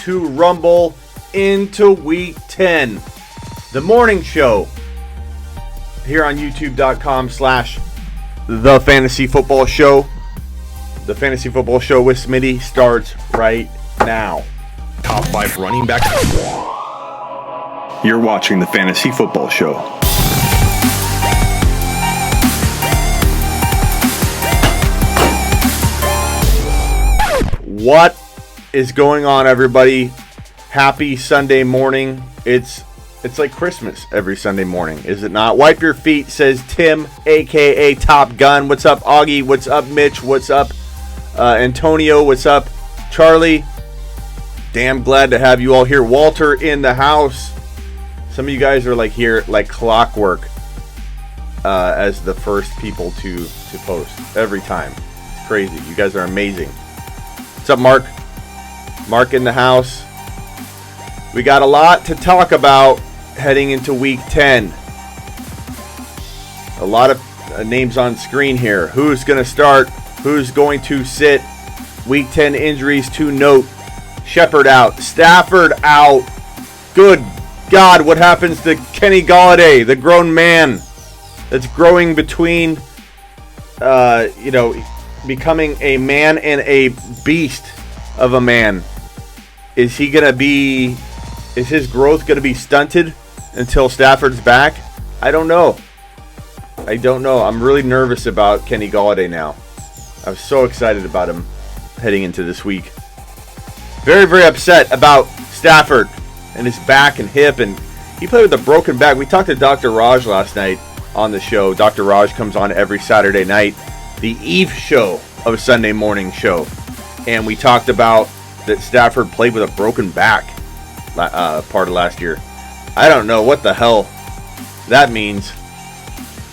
to rumble into Week 10. The morning show here on youtube.com/The Fantasy Football Show. The Fantasy Football Show with Smitty starts right now. Top 5 running back. You're watching the Fantasy Football Show. What is going on, everybody? Happy Sunday morning. It's like Christmas every Sunday morning, is it not? Wipe your feet, says Tim, a.k.a. Top Gun. What's up, Augie? What's up, Mitch? What's up, Antonio? What's up, Charlie? Damn glad to have you all here. Walter in the house. Some of you guys are like here like clockwork as the first people to post every time. It's crazy. You guys are amazing. What's up, Mark? Mark in the house. We got a lot to talk about heading into Week 10. A lot of names on screen here. Who's going to start? Who's going to sit? Week 10 injuries to note. Shepard out. Stafford out. Good God, what happens to Kenny Golladay, the grown man that's growing between, becoming a man and a beast of a man? Is his growth going to be stunted until Stafford's back? I don't know. I'm really nervous about Kenny Golladay now. I'm so excited about him heading into this week. Very, very upset about Stafford and his back and hip, and he played with a broken back. We talked to Dr. Raj last night on the show. Dr. Raj comes on every Saturday night, the eve show of a Sunday morning show, and we talked about that Stafford played with a broken back part of last year. I don't know what the hell that means.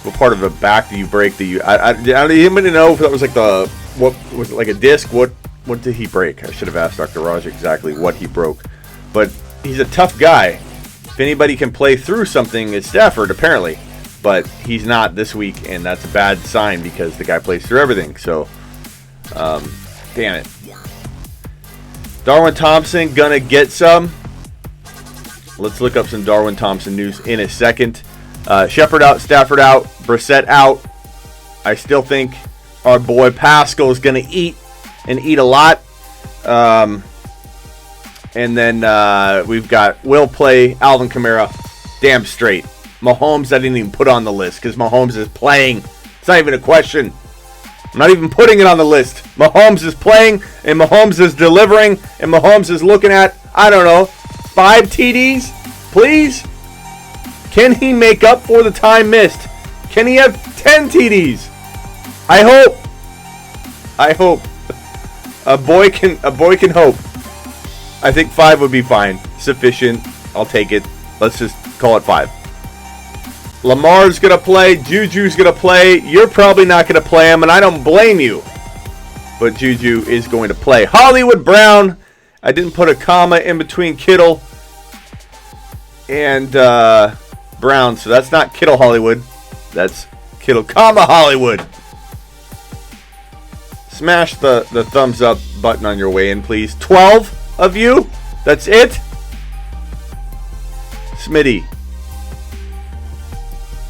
What part of the back do you break? I don't even know if that was like what was it, like a disc? What did he break? I should have asked Dr. Raj exactly what he broke. But he's a tough guy. If anybody can play through something, it's Stafford, apparently. But he's not this week, and that's a bad sign because the guy plays through everything. So, damn it. Darwin Thompson gonna get some. Let's look up some Darwin Thompson news in a second. Shepard out, Stafford out, Brissett out. I still think our boy Pascal is gonna eat a lot. And then we've got will play Alvin Kamara. Damn straight. Mahomes I didn't even put on the list because Mahomes is playing. It's not even a question. I'm not even putting it on the list. Mahomes is playing, and Mahomes is delivering, and Mahomes is looking at, 5 TDs? Please? Can he make up for the time missed? Can he have 10 TDs? I hope. A boy can hope. I think 5 would be fine. Sufficient. I'll take it. Let's just call it 5. Lamar's going to play. Juju's going to play. You're probably not going to play him, and I don't blame you. But Juju is going to play. Hollywood Brown. I didn't put a comma in between Kittle and Brown, so that's not Kittle Hollywood. That's Kittle, Hollywood. Smash the thumbs up button on your way in, please. 12 of you? That's it? Smitty.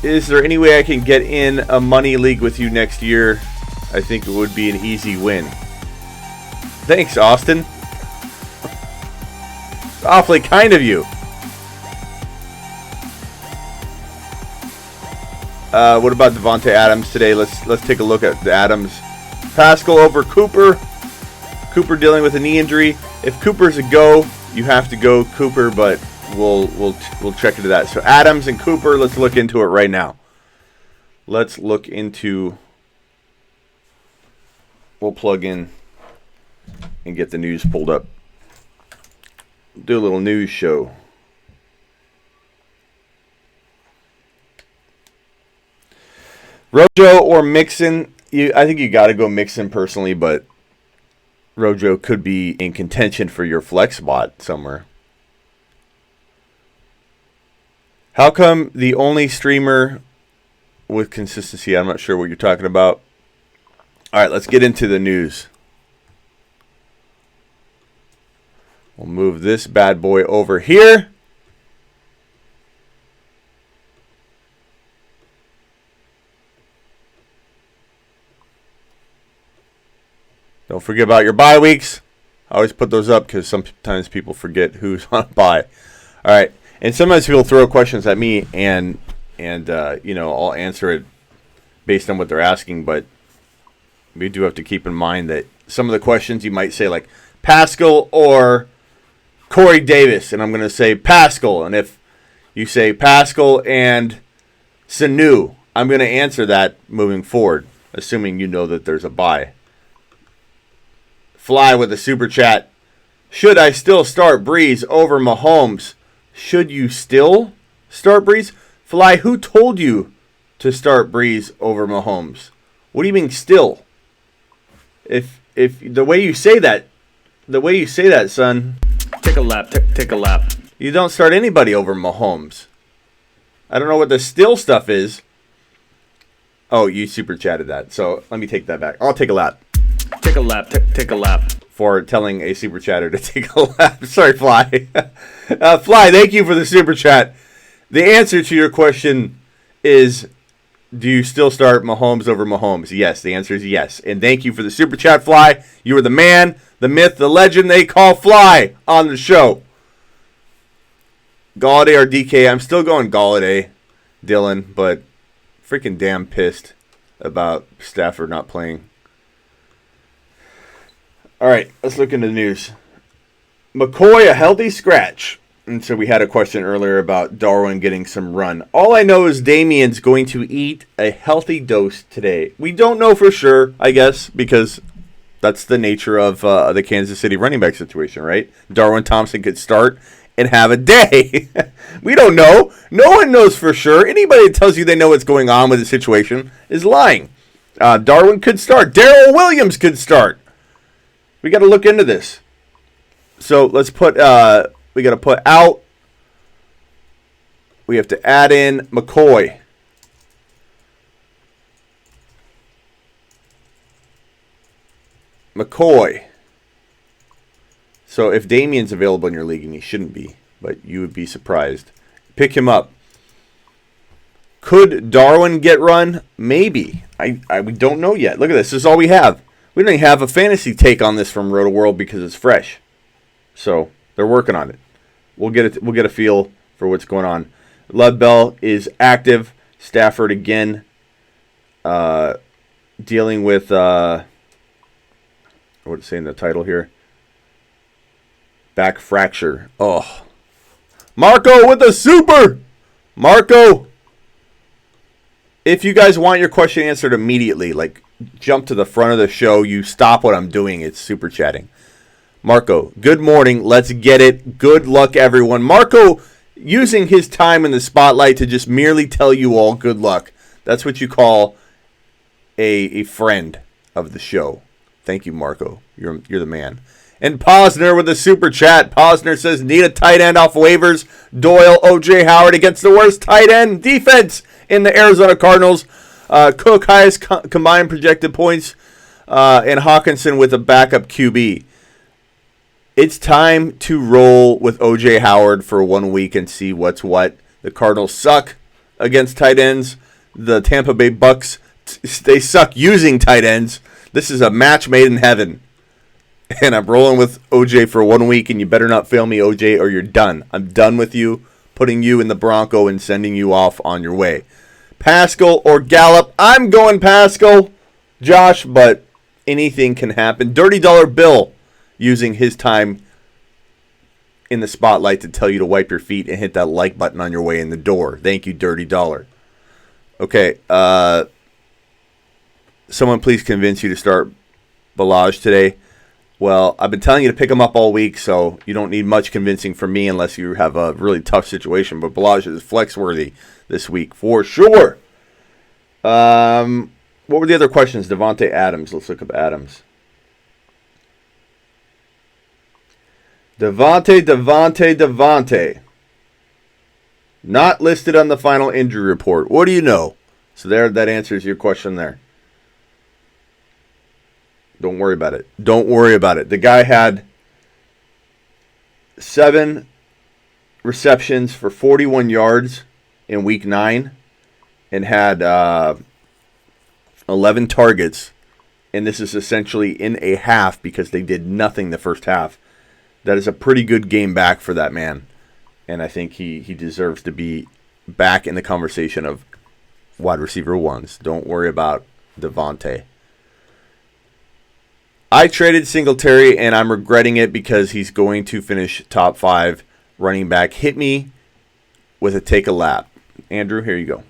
Is there any way I can get in a money league with you next year? I think it would be an easy win. Thanks, Austin. It's awfully kind of you. What about Devontae Adams today? Let's take a look at the Adams. Pascal over Cooper. Cooper dealing with a knee injury. If Cooper's a go, you have to go Cooper, but we'll check into that. So Adams and Cooper, let's look into it right now. We'll plug in and get the news pulled up. Do a little news show. Rojo or Mixon? I think you got to go Mixon personally, but Rojo could be in contention for your flex spot somewhere. How come the only streamer with consistency? I'm not sure what you're talking about. All right, let's get into the news. We'll move this bad boy over here. Don't forget about your bye weeks. I always put those up because sometimes people forget who's on a bye. All right. And sometimes people throw questions at me and I'll answer it based on what they're asking. But we do have to keep in mind that some of the questions you might say like Pascal or Corey Davis. And I'm going to say Pascal. And if you say Pascal and Sanu, I'm going to answer that moving forward, assuming you know that there's a bye. Fly with a super chat. Should I still start Breeze over Mahomes? Should you still start Breeze? Fly, who told you to start Breeze over Mahomes? What do you mean still? If the way you say that, son. Take a lap. Take a lap. You don't start anybody over Mahomes. I don't know what the still stuff is. Oh, you super chatted that. So let me take that back. I'll take a lap. Take a lap. Take a lap. For telling a super chatter to take a lap. Sorry, Fly. Fly, thank you for the super chat. The answer to your question is, do you still start Mahomes over Mahomes? Yes, the answer is yes. And thank you for the super chat, Fly. You are the man, the myth, the legend they call Fly on the show. Galladay or DK? I'm still going Galladay, Dylan, but freaking damn pissed about Stafford not playing. All right, let's look into the news. McCoy, a healthy scratch. And so we had a question earlier about Darwin getting some run. All I know is Damien's going to eat a healthy dose today. We don't know for sure, I guess, because that's the nature of the Kansas City running back situation, right? Darwin Thompson could start and have a day. We don't know. No one knows for sure. Anybody that tells you they know what's going on with the situation is lying. Darwin could start. Darrell Williams could start. We got to look into this. So let's put, we got to put out. We have to add in McCoy. So if Damien's available in your league, and he shouldn't be, but you would be surprised, pick him up. Could Darwin get run? Maybe. We don't know yet. Look at this. This is all we have. We don't even have a fantasy take on this from Roto World because it's fresh. So they're working on it. We'll get a feel for what's going on. Love Bell is active. Stafford again dealing with what's saying the title here? Back fracture. Oh. Marco with the super. Marco. If you guys want your question answered immediately, like jump to the front of the show, you stop what I'm doing. It's super chatting. Marco, good morning. Let's get it. Good luck, everyone. Marco using his time in the spotlight to just merely tell you all good luck. That's what you call a friend of the show. Thank you, Marco. You're the man. And Posner with the super chat. Posner says, need a tight end off waivers. Doyle, O.J. Howard against the worst tight end defense in the Arizona Cardinals. Cook, highest combined projected points. And Hawkinson with a backup QB. It's time to roll with O.J. Howard for 1 week and see what's what. The Cardinals suck against tight ends. The Tampa Bay Bucks, they suck using tight ends. This is a match made in heaven. And I'm rolling with OJ for 1 week, and you better not fail me, OJ, or you're done. I'm done with you, putting you in the Bronco and sending you off on your way. Pascal or Gallup? I'm going Pascal, Josh, but anything can happen. Dirty Dollar Bill using his time in the spotlight to tell you to wipe your feet and hit that like button on your way in the door. Thank you, Dirty Dollar. Okay, someone please convince you to start Balaj today. Well, I've been telling you to pick him up all week, so you don't need much convincing from me unless you have a really tough situation. But Balaj is flex-worthy this week for sure. What were the other questions? Devontae Adams. Let's look up Adams. Devontae. Not listed on the final injury report. What do you know? So that answers your question there. Don't worry about it. The guy had 7 receptions for 41 yards in week 9 and had 11 targets. And this is essentially in a half because they did nothing the first half. That is a pretty good game back for that man. And I think he deserves to be back in the conversation of wide receiver ones. Don't worry about Devontae. I traded Singletary, and I'm regretting it because he's going to finish top 5 running back. Hit me with a take a lap. Andrew, here you go.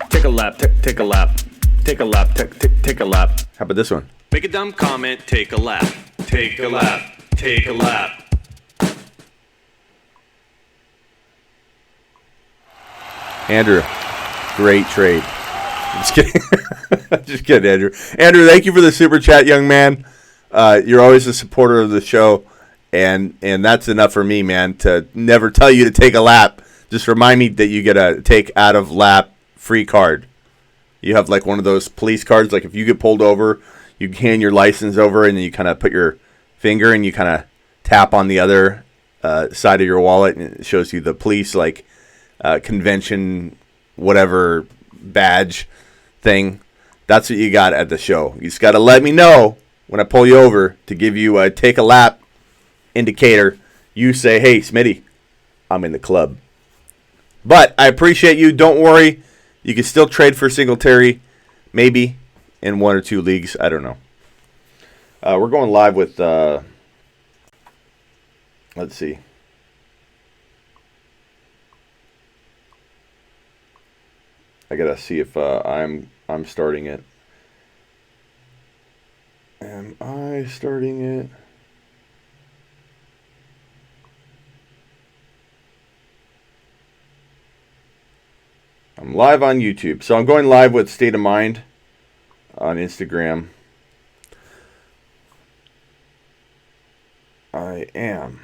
Take a lap, take a lap. Take a lap, take a lap. How about this one? Make a dumb comment, take a lap. Take a lap, take a lap. Andrew, great trade. I'm just kidding. Just kidding, Andrew. Andrew, thank you for the super chat, young man. You're always a supporter of the show, and that's enough for me, man, to never tell you to take a lap. Just remind me that you get a take out of lap free card. You have like one of those police cards, like if you get pulled over, you hand your license over, and then you kind of put your finger and you kind of tap on the other side of your wallet, and it shows you the police, like, convention, whatever badge thing. That's what you got at the show. You just got to let me know when I pull you over to give you a take a lap indicator. You say, hey, Smitty, I'm in the club. But I appreciate you. Don't worry. You can still trade for Singletary, maybe, in 1 or 2 leagues. I don't know. We're going live with, let's see. I gotta see if I'm starting it. Am I starting it? I'm live on YouTube. So I'm going live with State of Mind on Instagram. I am.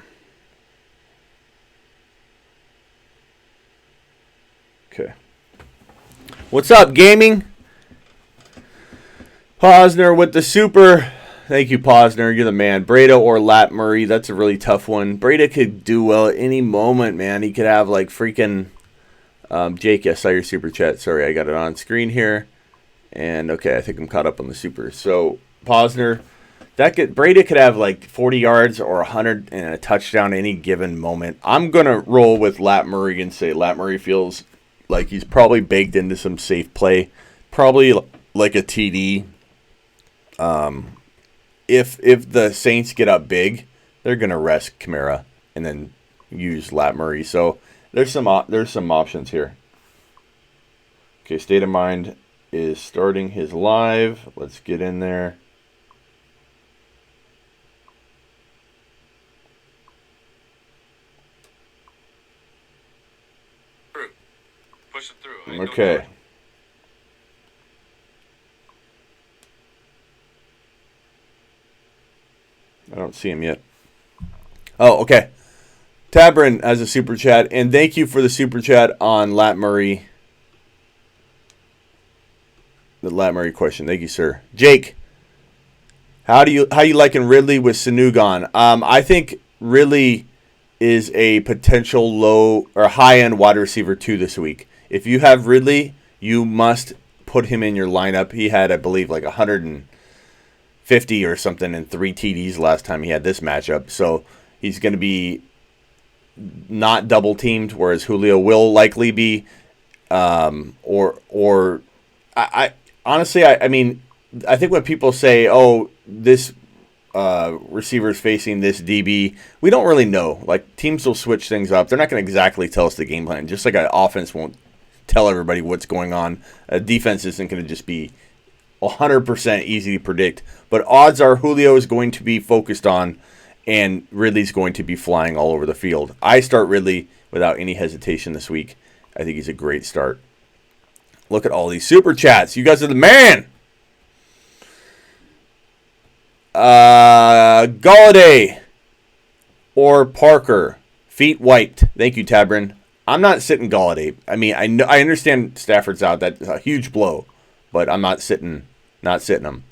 Okay. What's up, gaming? Posner with the super. Thank you, Posner. You're the man. Breda or Lat Murray. That's a really tough one. Breda could do well at any moment, man. He could have like freaking... Jake, I saw your super chat. Sorry, I got it on screen here. And okay, I think I'm caught up on the super. So, Posner, Breda could have like 40 yards or 100 and a touchdown any given moment. I'm going to roll with Lat Murray and say Lat Murray feels like he's probably baked into some safe play. Probably like a TD. If the Saints get up big, they're going to rest Kamara and then use Lat Murray. So, there's some options here. Okay, State of Mind is starting his live. Let's get in there. Push it through. Okay. I don't see him yet. Oh, okay. Tabrin has a super chat, and thank you for the super chat on Lat Murray. The Lat Murray question. Thank you, sir. Jake, how you liking Ridley with Sanu gone? I think Ridley is a potential low or high end wide receiver 2 this week. If you have Ridley, you must put him in your lineup. He had, I believe, like 150 or something and 3 TDs last time he had this matchup. So he's going to be not double teamed, whereas Julio will likely be. I honestly, I mean, I think when people say, "Oh, this receiver is facing this DB," we don't really know. Like, teams will switch things up. They're not going to exactly tell us the game plan. Just like an offense won't tell everybody what's going on. A defense isn't going to just be 100% easy to predict. But odds are Julio is going to be focused on, and Ridley's going to be flying all over the field. I start Ridley without any hesitation this week. I think he's a great start. Look at all these super chats. You guys are the man. Galladay or Parker. Feet wiped. Thank you, Tabrin. I'm not sitting Galladay. I mean, I understand Stafford's out. That's a huge blow. But I'm not sitting him.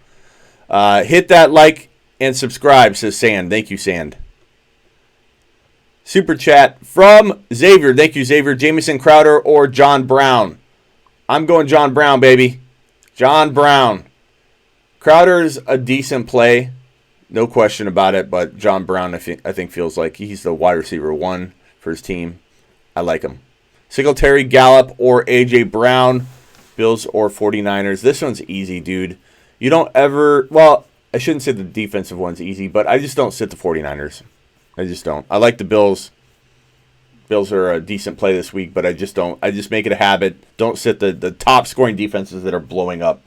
Hit that like and subscribe, says Sand. Thank you, Sand. Super chat from Xavier. Thank you, Xavier. Jamison Crowder or John Brown? I'm going John Brown, baby. John Brown. Crowder's a decent play. No question about it, but John Brown, I think feels like he's the wide receiver 1 for his team. I like him. Singletary, Gallup, or A.J. Brown. Bills or 49ers. This one's easy, dude. You don't ever... Well, I shouldn't say the defensive one's easy, but I just don't sit the 49ers. I just don't. I like the Bills. Bills are a decent play this week, but I just don't. I just make it a habit. Don't sit the top scoring defenses that are blowing up.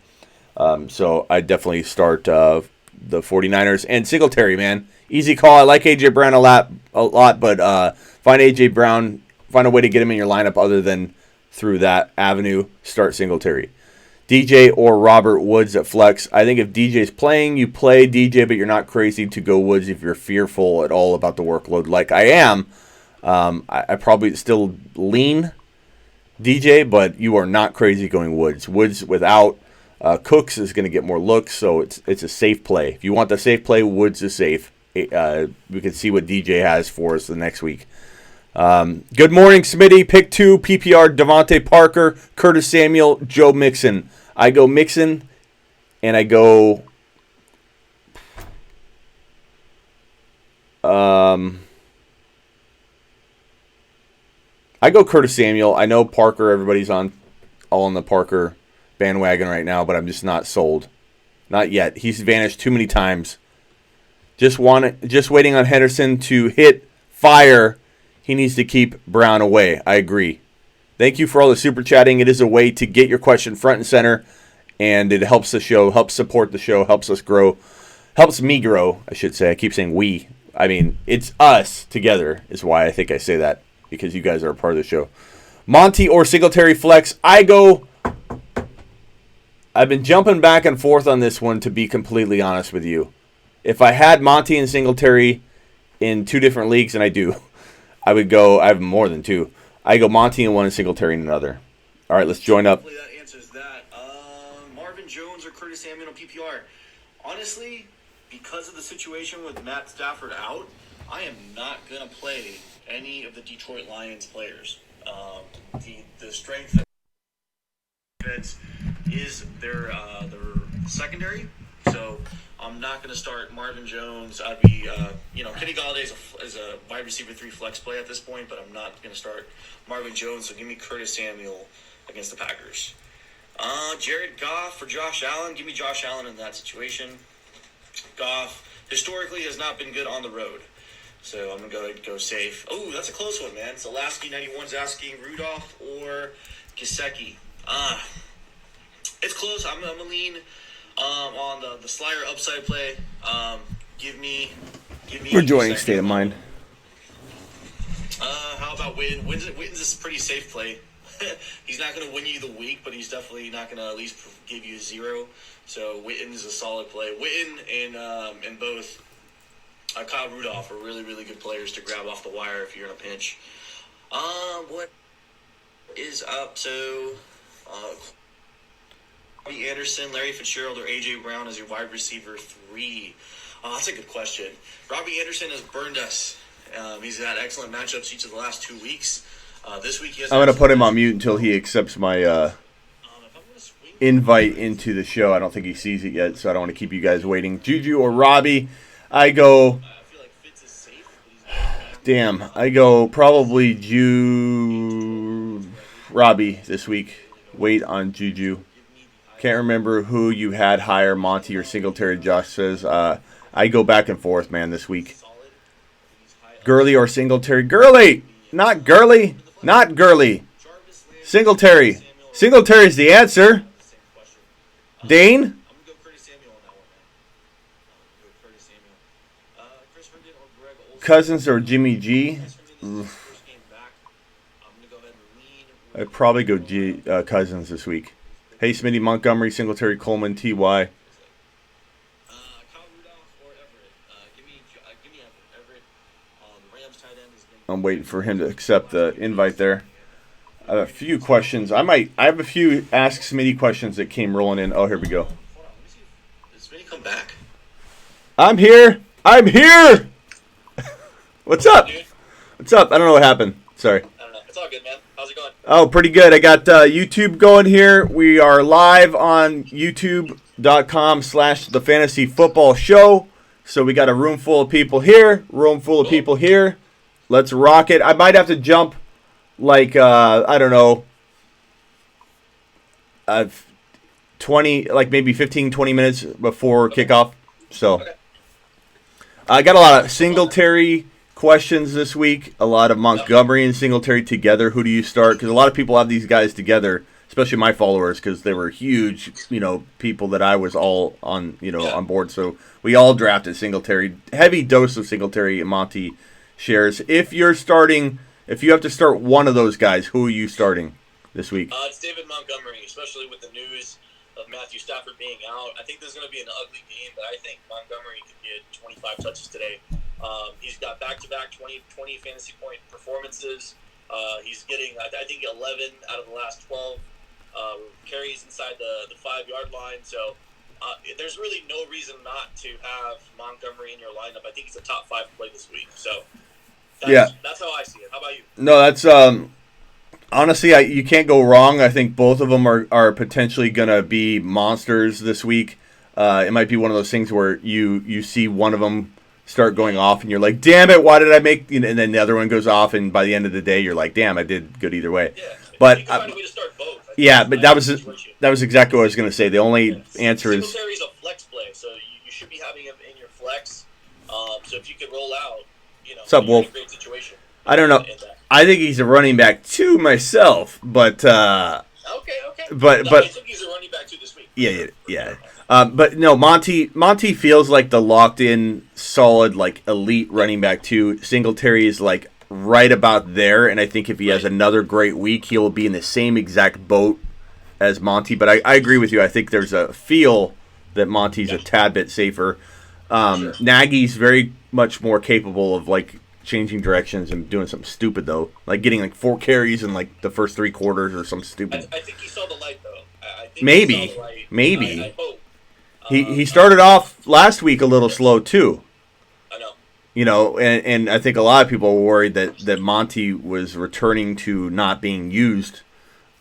So I definitely start the 49ers. And Singletary, man. Easy call. I like A.J. Brown a lot, but find A.J. Brown, find a way to get him in your lineup other than through that avenue. Start Singletary. DJ or Robert Woods at flex. I think if DJ's playing, you play DJ, but you're not crazy to go Woods if you're fearful at all about the workload like I am. I probably still lean DJ, but you are not crazy going Woods. Woods without Cooks is going to get more looks, so it's a safe play. If you want the safe play, Woods is safe. We can see what DJ has for us the next week. Good morning, Smitty. Pick 2, PPR, Devontae Parker, Curtis Samuel, Joe Mixon. I go Mixon, and I go... I go Curtis Samuel. I know Parker, everybody's all on the Parker bandwagon right now, but I'm just not sold. Not yet. He's vanished too many times. Just waiting on Henderson to hit fire. He needs to keep Brown away. I agree. Thank you for all the super chatting. It is a way to get your question front and center, and it helps the show, helps support the show, helps us grow, helps me grow, I should say. I keep saying we. I mean, it's us together is why I think I say that, because you guys are a part of the show. Monty or Singletary flex. I've been jumping back and forth on this one, to be completely honest with you. If I had Monty and Singletary in 2 different leagues, and I do, I would go, I have more than 2. I go Monty in one and Singletary in another. All right, let's join up. Hopefully that answers that. Marvin Jones or Curtis Samuel on PPR. Honestly, because of the situation with Matt Stafford out, I am not going to play any of the Detroit Lions players. The strength of defense is their secondary, so I'm not going to start Marvin Jones. I'd be, Kenny Golladay is a wide receiver 3 flex play at this point, but I'm not going to start Marvin Jones. So give me Curtis Samuel against the Packers. Jared Goff for Josh Allen. Give me Josh Allen in that situation. Goff historically has not been good on the road, so I'm going to go safe. Oh, that's a close one, man. Lasky 91's asking Rudolph or Gesicki. It's close. I'm going to lean on the Slayer upside play. Give me. We're joining State of Mind. How about Witten? Witten's is a pretty safe play. He's not going to win you the week, but he's definitely not going to at least give you 0. So Witten is a solid play. Witten and both Kyle Rudolph are really, really good players to grab off the wire if you're in a pinch. What is up? So, Robbie Anderson, Larry Fitzgerald, or A.J. Brown as your wide receiver 3? That's a good question. Robbie Anderson has burned us. He's had excellent matchups each of the last 2 weeks. This week he has... I'm going to put him on mute until he accepts my invite into the show. I don't think he sees it yet, so I don't want to keep you guys waiting. Juju or Robbie? I go... I feel like Fitz is safe. Damn. I go probably Robbie this week. Wait on Juju. Can't remember who you had higher, Monty or Singletary. Josh says. I go back and forth, man, this week. Gurley or Singletary? Gurley! Not Gurley. Not Gurley. Singletary. Singletary's the answer. Dane? Cousins or Jimmy G? I'd probably go Cousins this week. Hey, Smitty, Montgomery, Singletary, Coleman, T.Y. I'm waiting for him to accept the invite there. I have a few questions. I have a few Ask Smitty questions that came rolling in. Oh, here we go. Did Smitty come back? I'm here. I'm here. What's up? What's up? I don't know what happened. Sorry. I don't know. It's all good, man. How's it going? Oh, pretty good. I got YouTube going here. We are live on youtube.com/The Fantasy Football Show. So we got a room full of people here, people here. Let's rock it. I might have to jump like, I don't know, 20, like maybe 15, 20 minutes before kickoff. So I got a lot of Singletary questions this week, a lot of Montgomery and Singletary together. Who do you start? Because a lot of people have these guys together, especially my followers, because they were huge, people that I was all on, on board. So we all drafted Singletary. Heavy dose of Singletary and Monty shares. If you have to start one of those guys, who are you starting this week? It's David Montgomery, especially with the news of Matthew Stafford being out. I think this is going to be an ugly game, but I think Montgomery could get 25 touches today. He's got back-to-back 20 fantasy point performances. He's getting, I think, 11 out of the last 12 carries inside the 5-yard line. So there's really no reason not to have Montgomery in your lineup. I think he's a top 5 play this week. So that's how I see it. How about you? No, that's honestly, you can't go wrong. I think both of them are potentially going to be monsters this week. It might be one of those things where you see one of them start going off and you're like, damn it, why did I make, and then the other one goes off, and by the end of the day you're like, damn, I did good either way. Yeah, but you can find a way to start both. But that was exactly what I was going to say. The only answer is Singletary's a flex play, so you should be having him in your flex. So if you could roll out, what's up, Wolf? In a great situation. I don't know. I think he's a running back too myself, but okay. But I think he's a running back too this week. Yeah. But no, Monty feels like the locked-in, solid, like elite running back too. Singletary is like right about there, and I think if he has another great week, he'll be in the same exact boat as Monty. But I agree with you. I think there's a feel that Monty's a tad bit safer. Sure. Nagy's very much more capable of like changing directions and doing something stupid though, like getting like 4 carries in like the first 3 quarters or some stupid. I think he saw the light though. Maybe. He saw the light. Maybe. I hope. He started off last week a little slow too. I know. And I think a lot of people were worried that Monty was returning to not being used,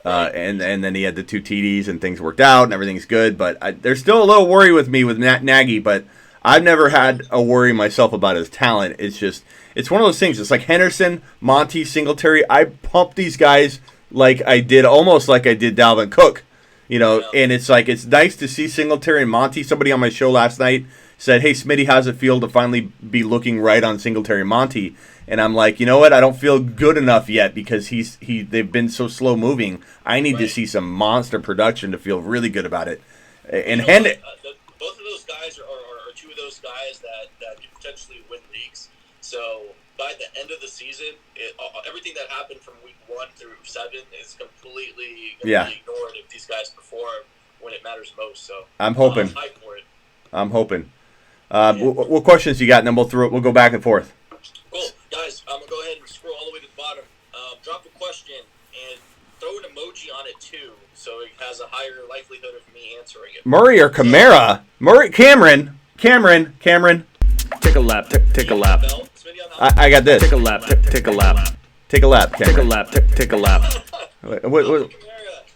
and then he had the 2 TDs and things worked out and everything's good. But there's still a little worry with me with Nagy, but I've never had a worry myself about his talent. It's just it's one of those things. It's like Henderson, Monty, Singletary. I pump these guys almost like I did Dalvin Cook. And it's like it's nice to see Singletary and Monty. Somebody on my show last night said, "Hey, Smitty, how's it feel to finally be looking right on Singletary and Monty?" And I'm like, you know what? I don't feel good enough yet because they've been so slow moving. I need to see some monster production to feel really good about it. And both of those guys are 2 of those guys that could potentially win leagues. So by the end of the season, everything that happened from week 1 through 7 is completely going to be ignored if these guys perform when it matters most. So I'm hoping. Hype for it. I'm hoping. What questions you got? And then we'll go back and forth. Cool, guys. I'm gonna go ahead and scroll all the way to the bottom. Drop a question and throw an emoji on it too, so it has a higher likelihood of me answering it. Murray or Kamara? Cameron. Take a lap. Take a lap. I got this. Take a lap. Take a lap. Take a lap, Cameron. Take a lap. Take a lap. What? Kamara,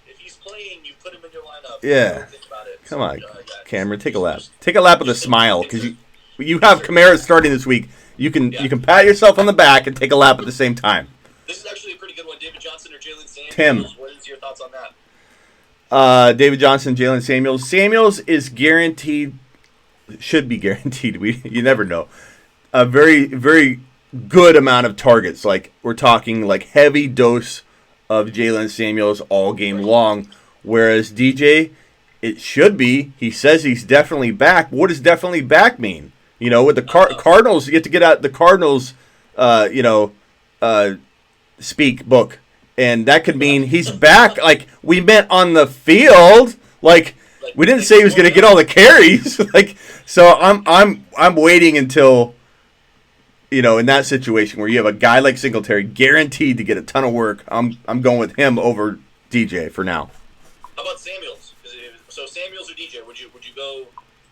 if he's playing, you put him in your lineup. Yeah. Think about it. Come on, Cameron. Take a lap. Take a lap with a smile, because you have Kamara starting this week. You can pat yourself on the back and take a lap at the same time. This is actually a pretty good one. David Johnson or Jalen Samuels? Tim. What is your thoughts on that? David Johnson, Jalen Samuels. Samuels is guaranteed, should be guaranteed. You never know. A very, very good amount of targets. Like we're talking like heavy dose of Jalen Samuels all game long. Whereas DJ, it should be. He says he's definitely back. What does definitely back mean? With the Cardinals, you get to get out the Cardinals, speak book, and that could mean he's back. Like we meant on the field. Like we didn't say he was going to get all the carries. So I'm waiting until in that situation where you have a guy like Singletary guaranteed to get a ton of work. I'm going with him over DJ for now. How about Samuels? So Samuels or DJ? Would you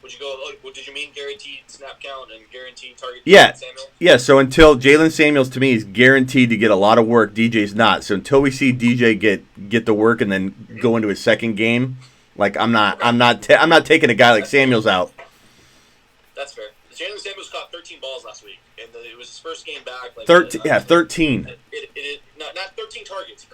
Would you go? Did you mean guaranteed snap count and guaranteed target? Yeah. Samuel? Yeah, so until Jalen Samuels, to me, is guaranteed to get a lot of work, DJ's not. So until we see DJ get the work and then go into his second game, like I'm not taking a guy like Samuels out. That's fair. Jalen Samuels caught 13 balls last week, and it was his first game back. Like 13. Yeah, 13. Not 13 targets.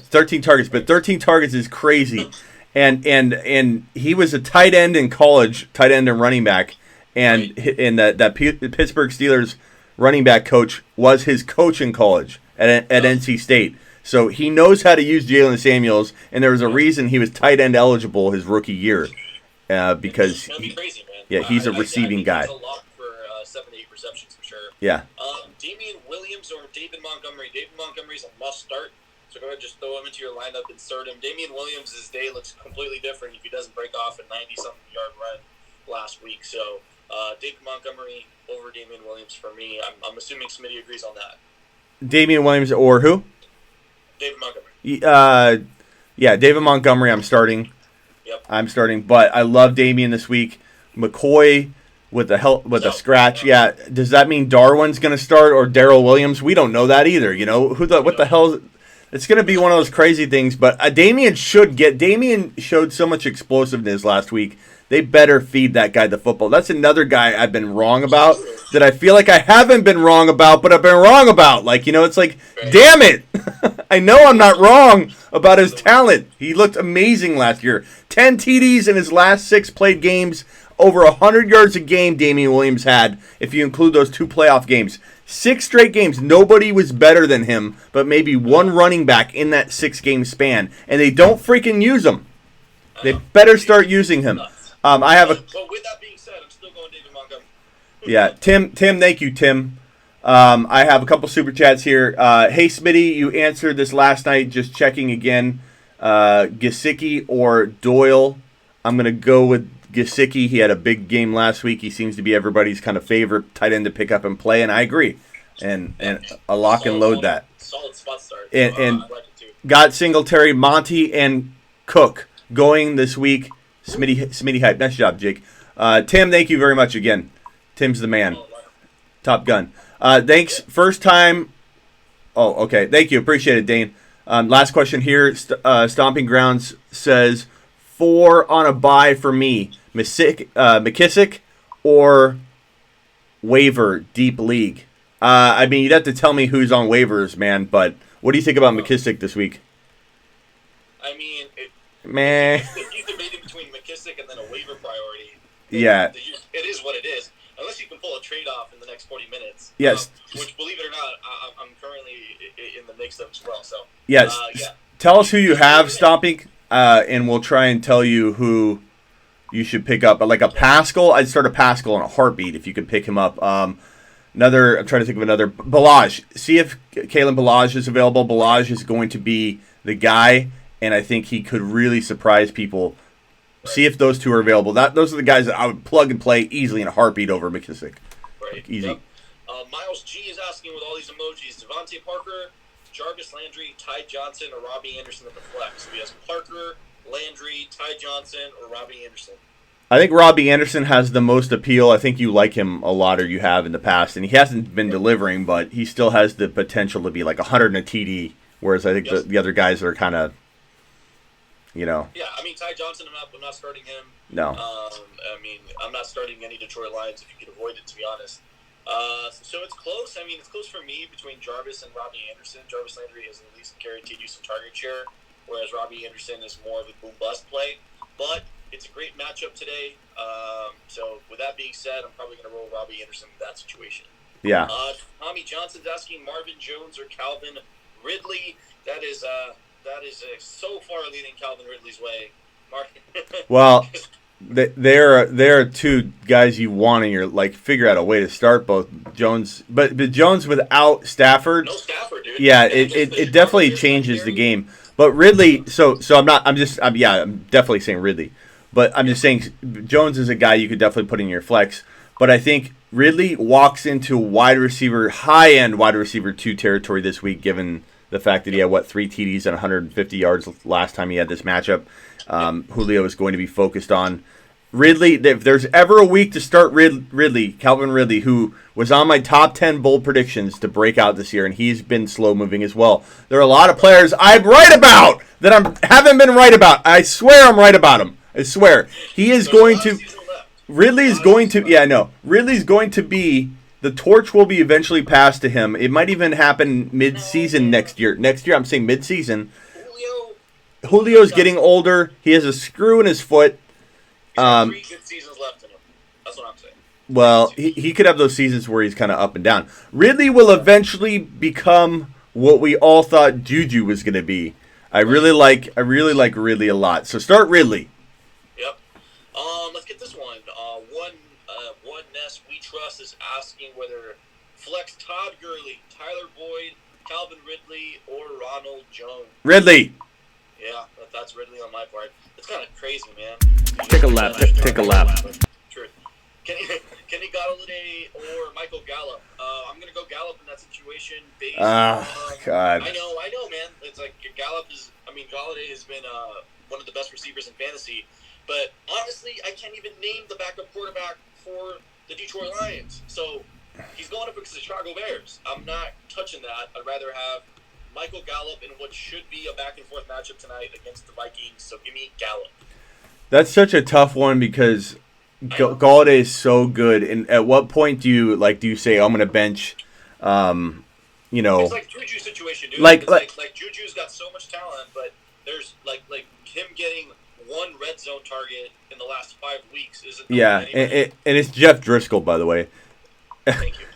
13 targets, but 13 targets is crazy. And he was a tight end in college, tight end and running back, and that Pittsburgh Steelers running back coach was his coach in college at NC State. So he knows how to use Jalen Samuels, and there was a reason he was tight end eligible his rookie year, because crazy, man. He's a receiving guy. He's a lock for 7 to 8 receptions for sure. Yeah. Damian Williams or David Montgomery. David Montgomery's a must start. So go ahead and just throw him into your lineup and start him. Damian Williams' day looks completely different if he doesn't break off a 90-something yard run last week. So David Montgomery over Damian Williams for me. I'm assuming Smitty agrees on that. Damian Williams or who? David Montgomery. Yeah, David Montgomery I'm starting. Yep. I'm starting, but I love Damian this week. McCoy with a scratch. Yeah, does that mean Darwin's going to start or Darrell Williams? We don't know that either. You know, what the hell? It's going to be one of those crazy things, but Damian showed so much explosiveness last week. They better feed that guy the football. That's another guy I've been wrong about that I feel like I haven't been wrong about, but I've been wrong about. Like, you know, it's like, damn it. I know I'm not wrong about his talent. He looked amazing last year. 10 TDs in his last 6 played games. Over 100 yards a game Damian Williams had, if you include those 2 playoff games. 6 straight games. Nobody was better than him, but maybe one running back in that 6-game span. And they don't freaking use him. They better start using him. But with that being said, I'm still going David Montgomery. Yeah, Tim, thank you, Tim. I have a couple super chats here. Hey, Smitty, you answered this last night. Just checking again. Gesicki or Doyle? I'm going to go with Gesicki. He had a big game last week. He seems to be everybody's kind of favorite tight end to pick up and play, and I agree. And a lock and load that. Solid spot start. And I like it too. Got Singletary, Monty, and Cook going this week. Smitty hype. Nice job, Jake. Tim, thank you very much again. Tim's the man. Top gun. Thanks. First time. Oh, okay. Thank you. Appreciate it, Dane. Last question here. Stomping Grounds says 4 on a bye for me. McKissick or waiver deep league. I mean, you'd have to tell me who's on waivers, man. But what do you think about McKissick this week? I mean, man, if you debating between McKissick and then a waiver priority, yeah, it is what it is. Unless you can pull a trade off in the next 40 minutes. Yes. Which, believe it or not, I'm currently in the mix of as well. So yes. Tell us who you have, Stomping, and we'll try and tell you who you should pick up. But like a Pascal, I'd start a Pascal in a heartbeat if you could pick him up. I'm trying to think of another. Balaj. See if Kalen Balaj is available. Balaj is going to be the guy, and I think he could really surprise people. See if those two are available. Those are the guys that I would plug and play easily in a heartbeat over McKissick. Right. Like, easy. Yep. Miles G is asking with all these emojis, Devontae Parker, Jarvis Landry, Ty Johnson, or Robbie Anderson at the flex. So he has Parker, Landry, Ty Johnson, or Robbie Anderson. I think Robbie Anderson has the most appeal. I think you like him a lot, or you have in the past, and he hasn't been delivering, but he still has the potential to be like 100 in a TD, whereas I think the other guys are kind of, you know. Yeah, I mean, Ty Johnson, I'm not starting him. No. I mean, I'm not starting any Detroit Lions if you could avoid it, to be honest. So it's close. I mean, it's close for me between Jarvis and Robbie Anderson. Jarvis Landry has at least guaranteed you some target share, whereas Robbie Anderson is more of a boom-bust play. But it's a great matchup today. So with that being said, I'm probably going to roll Robbie Anderson in that situation. Yeah. Tommy Johnson's asking Marvin Jones or Calvin Ridley. That is so far leading Calvin Ridley's way. Well, there are two guys you want in your, like, figure out a way to start both Jones, but Jones without Stafford. No Stafford, dude. Yeah, it definitely changes the game. But Ridley, so I'm definitely saying Ridley, but I'm just saying Jones is a guy you could definitely put in your flex. But I think Ridley walks into high-end wide receiver 2 territory this week, given the fact that he had 3 TDs and 150 yards last time he had this matchup. Julio is going to be focused on. Ridley, if there's ever a week to start Ridley, Calvin Ridley, who was on my top 10 bold predictions to break out this year, and he's been slow moving as well. There are a lot of players I'm right about that I haven't been right about. I swear I'm right about him. I swear. He is going to... Ridley's going to... Yeah, no. Ridley's going to be... The torch will be eventually passed to him. It might even happen mid-season next year. Next year, I'm saying mid-season. Julio's getting older. He has a screw in his foot. He's got 3 good seasons left in him. That's what I'm saying. Well, he could have those seasons where he's kind of up and down. Ridley will eventually become what we all thought Juju was going to be. I really like Ridley a lot. So start Ridley. Yep. Let's get this one. One Nest We Trust is asking whether flex Todd Gurley, Tyler Boyd, Calvin Ridley, or Ronald Jones. Ridley. Yeah, that's Ridley on my part. It's kind of crazy, man. Take a lap. Take a lap. True. Kenny Golladay or Michael Gallup? I'm gonna go Gallup in that situation. Based God. I know, man. It's like Golladay has been one of the best receivers in fantasy. But honestly, I can't even name the backup quarterback for the Detroit Lions. So he's going up against the Chicago Bears. I'm not touching that. I'd rather have Michael Gallup in what should be a back-and-forth matchup tonight against the Vikings. So give me Gallup. That's such a tough one because Golladay is so good. And at what point do you say, I'm going to bench, It's like Juju's situation, dude. Like Juju's got so much talent, but there's like him getting one red zone target in the last 5 weeks isn't. Yeah, and it's Jeff Driscoll, by the way. Thank you.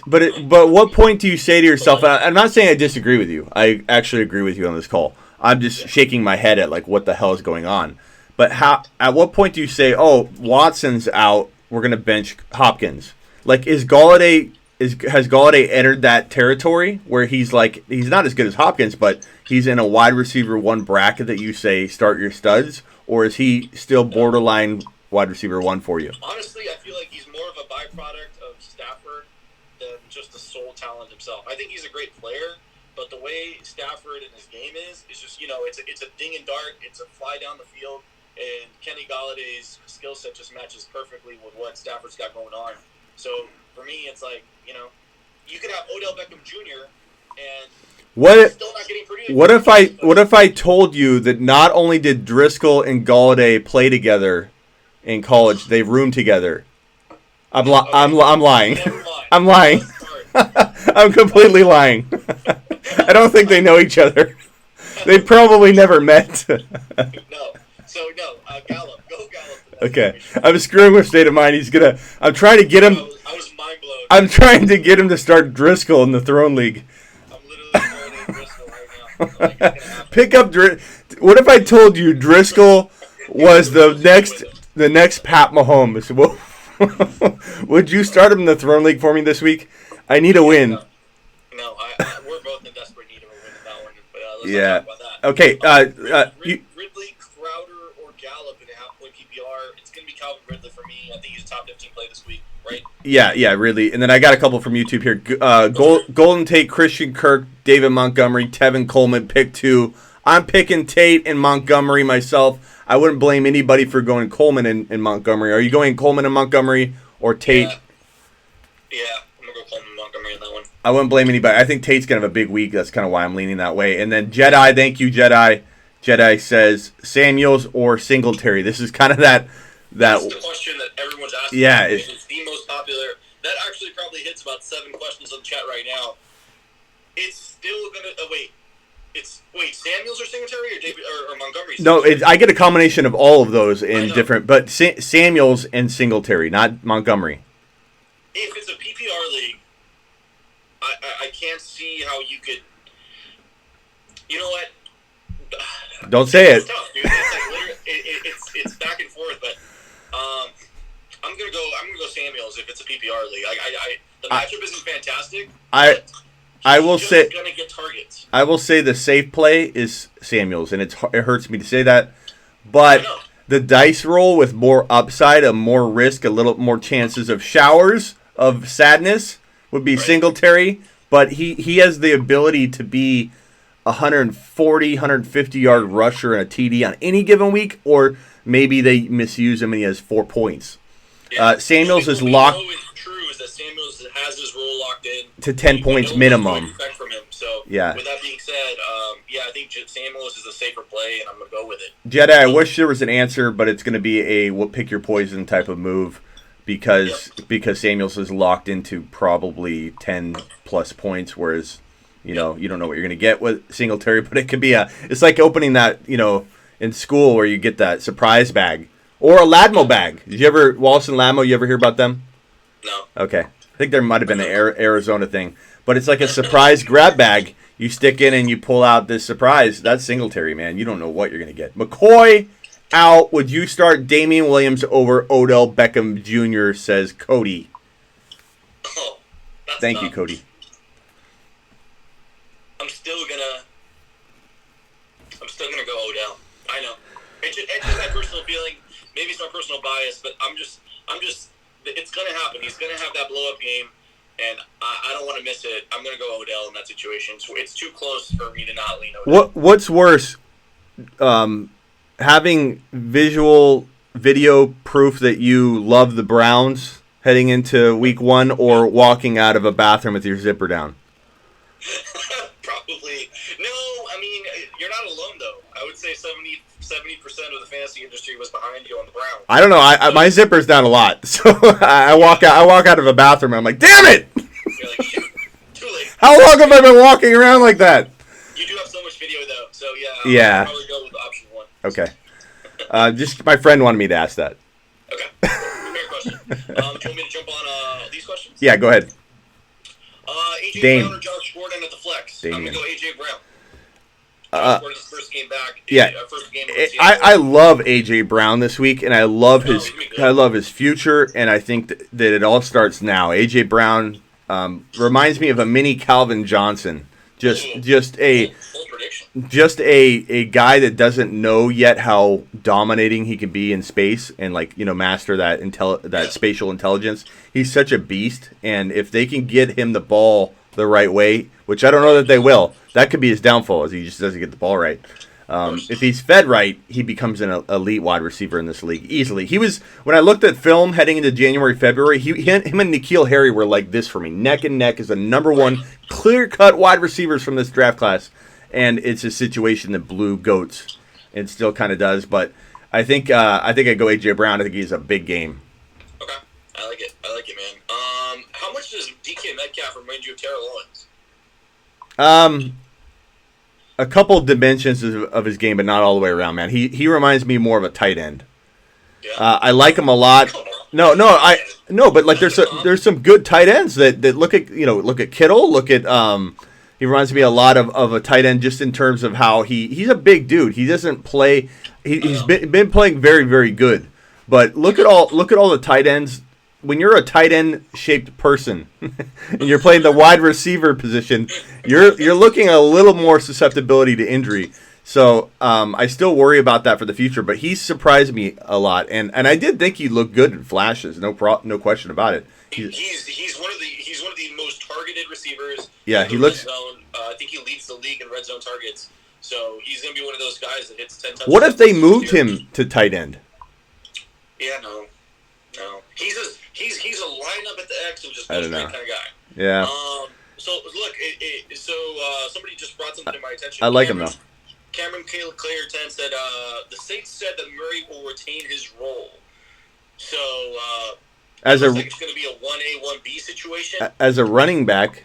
But what point do you say to yourself? I'm not saying I disagree with you. I actually agree with you on this call. I'm just shaking my head at what the hell is going on. But at what point do you say, oh, Watson's out, we're gonna bench Hopkins? Has Golladay entered that territory where he's not as good as Hopkins, but he's in a wide receiver 1 bracket that you say start your studs, or is he still borderline wide receiver 1 for you? Honestly, I feel like he's more of a byproduct of Stafford than just the sole talent himself. I think he's a great player, but the way Stafford and his game is just, it's a ding and dart, it's a fly down the field, and Kenny Galladay's skill set just matches perfectly with what Stafford's got going on. So for me, it's you could have Odell Beckham Jr. and still not getting produced. What if I told you that not only did Driscoll and Golladay play together in college, they roomed together? I'm lying. I'm lying. I'm completely lying. I don't think they know each other. They probably never met. Gallup. Go Gallup. Okay. I'm screwing with State of Mind. I'm trying to get him. I was mind blown. I'm trying to get him to start Driscoll in the Throne League. I'm literally throwing in Driscoll right now. Pick up What if I told you Driscoll was the next Pat Mahomes? Would you start him in the Throne League for me this week? I need a win. No, we're both in desperate need of a win in that one. But let's not talk about that. Okay. Ridley, Crowder, or Gallup in a half-point PPR. It's going to be Calvin Ridley for me. I think he's a top 15 play this week, right? Yeah, really. And then I got a couple from YouTube here. Golden Tate, Christian Kirk, David Montgomery, Tevin Coleman, pick 2. I'm picking Tate and Montgomery myself. I wouldn't blame anybody for going Coleman and Montgomery. Are you going Coleman and Montgomery or Tate? Yeah, I'm going to go Coleman and Montgomery on that one. I wouldn't blame anybody. I think Tate's going to have a big week. That's kind of why I'm leaning that way. And then Jedi, thank you, Jedi. Jedi says Samuels or Singletary. This is kind of that. That's the question that everyone's asking. Yeah. It's the most popular. That actually probably hits about 7 questions on the chat right now. It's still going to... Samuels or Singletary or David or Montgomery? No, I get a combination of all of those in different, but Samuels and Singletary, not Montgomery. If it's a PPR league, I can't see how you could. You know what? Don't say it. It's tough, dude. It's back and forth, but I'm gonna go Samuels if it's a PPR league. The matchup isn't fantastic. I will say gonna get targets. I will say the safe play is Samuels, and it hurts me to say that, but the dice roll with more upside, a more risk, a little more chances of showers of sadness would be Singletary, but he has the ability to be 140, 150 yard rusher and a TD on any given week, or maybe they misuse him and he has 4 points. Yeah. Samuels is what locked. we know is true is that Samuels has his role locked in To 10 points we know minimum. what to expect from him. So Yeah. with that being said, I think Samuels is a safer play, and I'm gonna go with it. Jedi, I wish there was an answer, but it's going to be a we'll pick your poison type of move because Samuels is locked into probably 10 plus points, whereas you don't know what you're going to get with Singletary, but it could be it's like opening that in school where you get that surprise bag or a Ladmo bag. Did you ever Wallace and Ladmo? You ever hear about them? No. Okay, I think there might have been an Arizona thing, but it's like a surprise grab bag. You stick in and you pull out this surprise. That's Singletary, man. You don't know what you're going to get. McCoy out. Would you start Damian Williams over Odell Beckham Jr., says Cody. Oh, that's Thank tough. you, Cody. I'm still gonna go Odell. I know. It's just my personal feeling. Maybe it's my personal bias, but I'm just. It's gonna happen. He's gonna have that blow up game, and I don't want to miss it. I'm gonna go Odell in that situation. So it's too close for me to not lean Odell. What's worse, having video proof that you love the Browns heading into Week 1, or walking out of a bathroom with your zipper down? Probably. No, I mean, you're not alone, though. I would say 70% of the fantasy industry was behind you on the Browns. I don't know. My zipper's down a lot, so I walk out of a bathroom and I'm like, damn it! You're like, shoot, too late. How long have I been walking around like that? You do have so much video, though, so Yeah. I'll probably go with option 1. Okay. Just my friend wanted me to ask that. Okay. Fair question. Do you want me to jump on these questions? Yeah, go ahead. A.J. Dame. Brown or Josh Gordon at the flex? Damian. I'm going to go A.J. Brown. Josh Gordon's first game back. Yeah. First game of the season. I love AJ Brown this week, and I love his future, and I think that it all starts now. AJ Brown reminds me of a mini Calvin Johnson, just a Full prediction. just a guy that doesn't know yet how dominating he can be in space and master that spatial intelligence. He's such a beast, and if they can get him the ball the right way, which I don't know that they will, that could be his downfall, as he just doesn't get the ball right. If he's fed right, he becomes an elite wide receiver in this league easily. He was, when I looked at film heading into January, February, him and N'Keal Harry were like this for me, neck and neck as the number one clear-cut wide receivers from this draft class. And it's a situation that blew goats, and still kind of does. But I think I go AJ Brown. I think he's a big game. Okay, I like it, man. How much does DK Metcalf remind you of Terrell Owens? A couple of dimensions of his game, but not all the way around, man. He reminds me more of a tight end. Yeah. I like him a lot. No, but like there's some good tight ends that look at Kittle, look at he reminds me a lot of a tight end, just in terms of how he's a big dude. He doesn't play. He's been playing very, very good. But look at all the tight ends. When you're a tight end shaped person and you're playing the wide receiver position, you're looking at a little more susceptibility to injury. So I still worry about that for the future. But he's surprised me a lot, and I did think he looked good in flashes. No question about it. He's one of the most targeted receivers. Yeah, he looks. Red zone. I think he leads the league in red zone targets. So he's gonna be one of those guys that hits 10 touchdowns. What if they moved him to tight end? Yeah, no. He's a lineup at the X and just I don't know. kind of guy. Yeah. So look, somebody just brought something to my attention. I like him though. Cameron Clayer 10 said the Saints said that Murray will retain his role. So As it's going to be a 1A 1B situation. As a running back,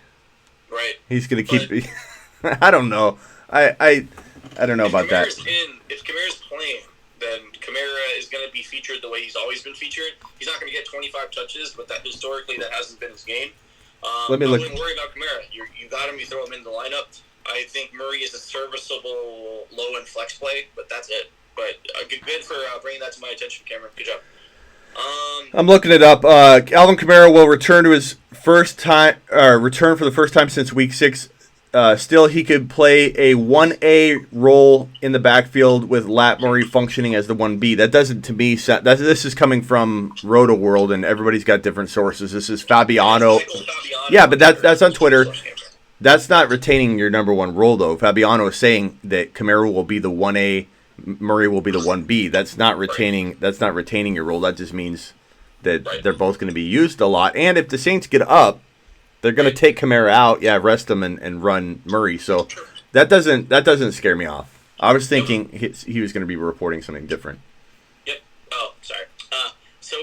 right? He's going to keep. I don't know. I don't know about that. If Kamara's playing, then Kamara is going to be featured the way he's always been featured. He's not going to get 25 touches, but that historically that hasn't been his game. Let me look. I wouldn't worry about Kamara. You got him. You throw him in the lineup. I think Murray is a serviceable low-end flex play, but that's it. But good for bringing that to my attention, Cameron. Good job. I'm looking it up. Alvin Kamara will return to his return for the first time since Week 6. Still, he could play a 1A role in the backfield with Lat Murray functioning as the 1B. That doesn't, to me, this is coming from Roto World, and everybody's got different sources. This is Fabiano. Yeah, but that's on Twitter. That's not retaining your number one role, though. Fabiano is saying that Kamara will be the 1A Murray will be the 1B. That's not retaining. That's not retaining your role. That just means that they're both going to be used a lot. And if the Saints get up, they're going to take Kamara out. Yeah, rest him and run Murray. So that doesn't scare me off. I was thinking he was going to be reporting something different. Yep. Oh, sorry. So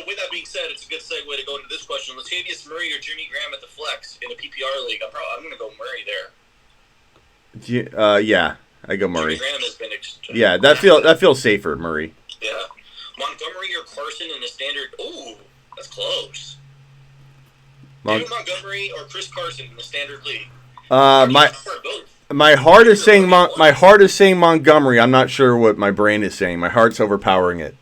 with that being said, it's a good segue to go into this question. Latavius Murray or Jimmy Graham at the flex in a PPR league? I'm going to go Murray there. Yeah, I go Murray. Jimmy Graham has been that feels safer, Murray. Yeah. Montgomery or Carson in the standard? Ooh, that's close. David Montgomery or Chris Carson in the standard league? My heart is saying Montgomery. I'm not sure what my brain is saying. My heart's overpowering it.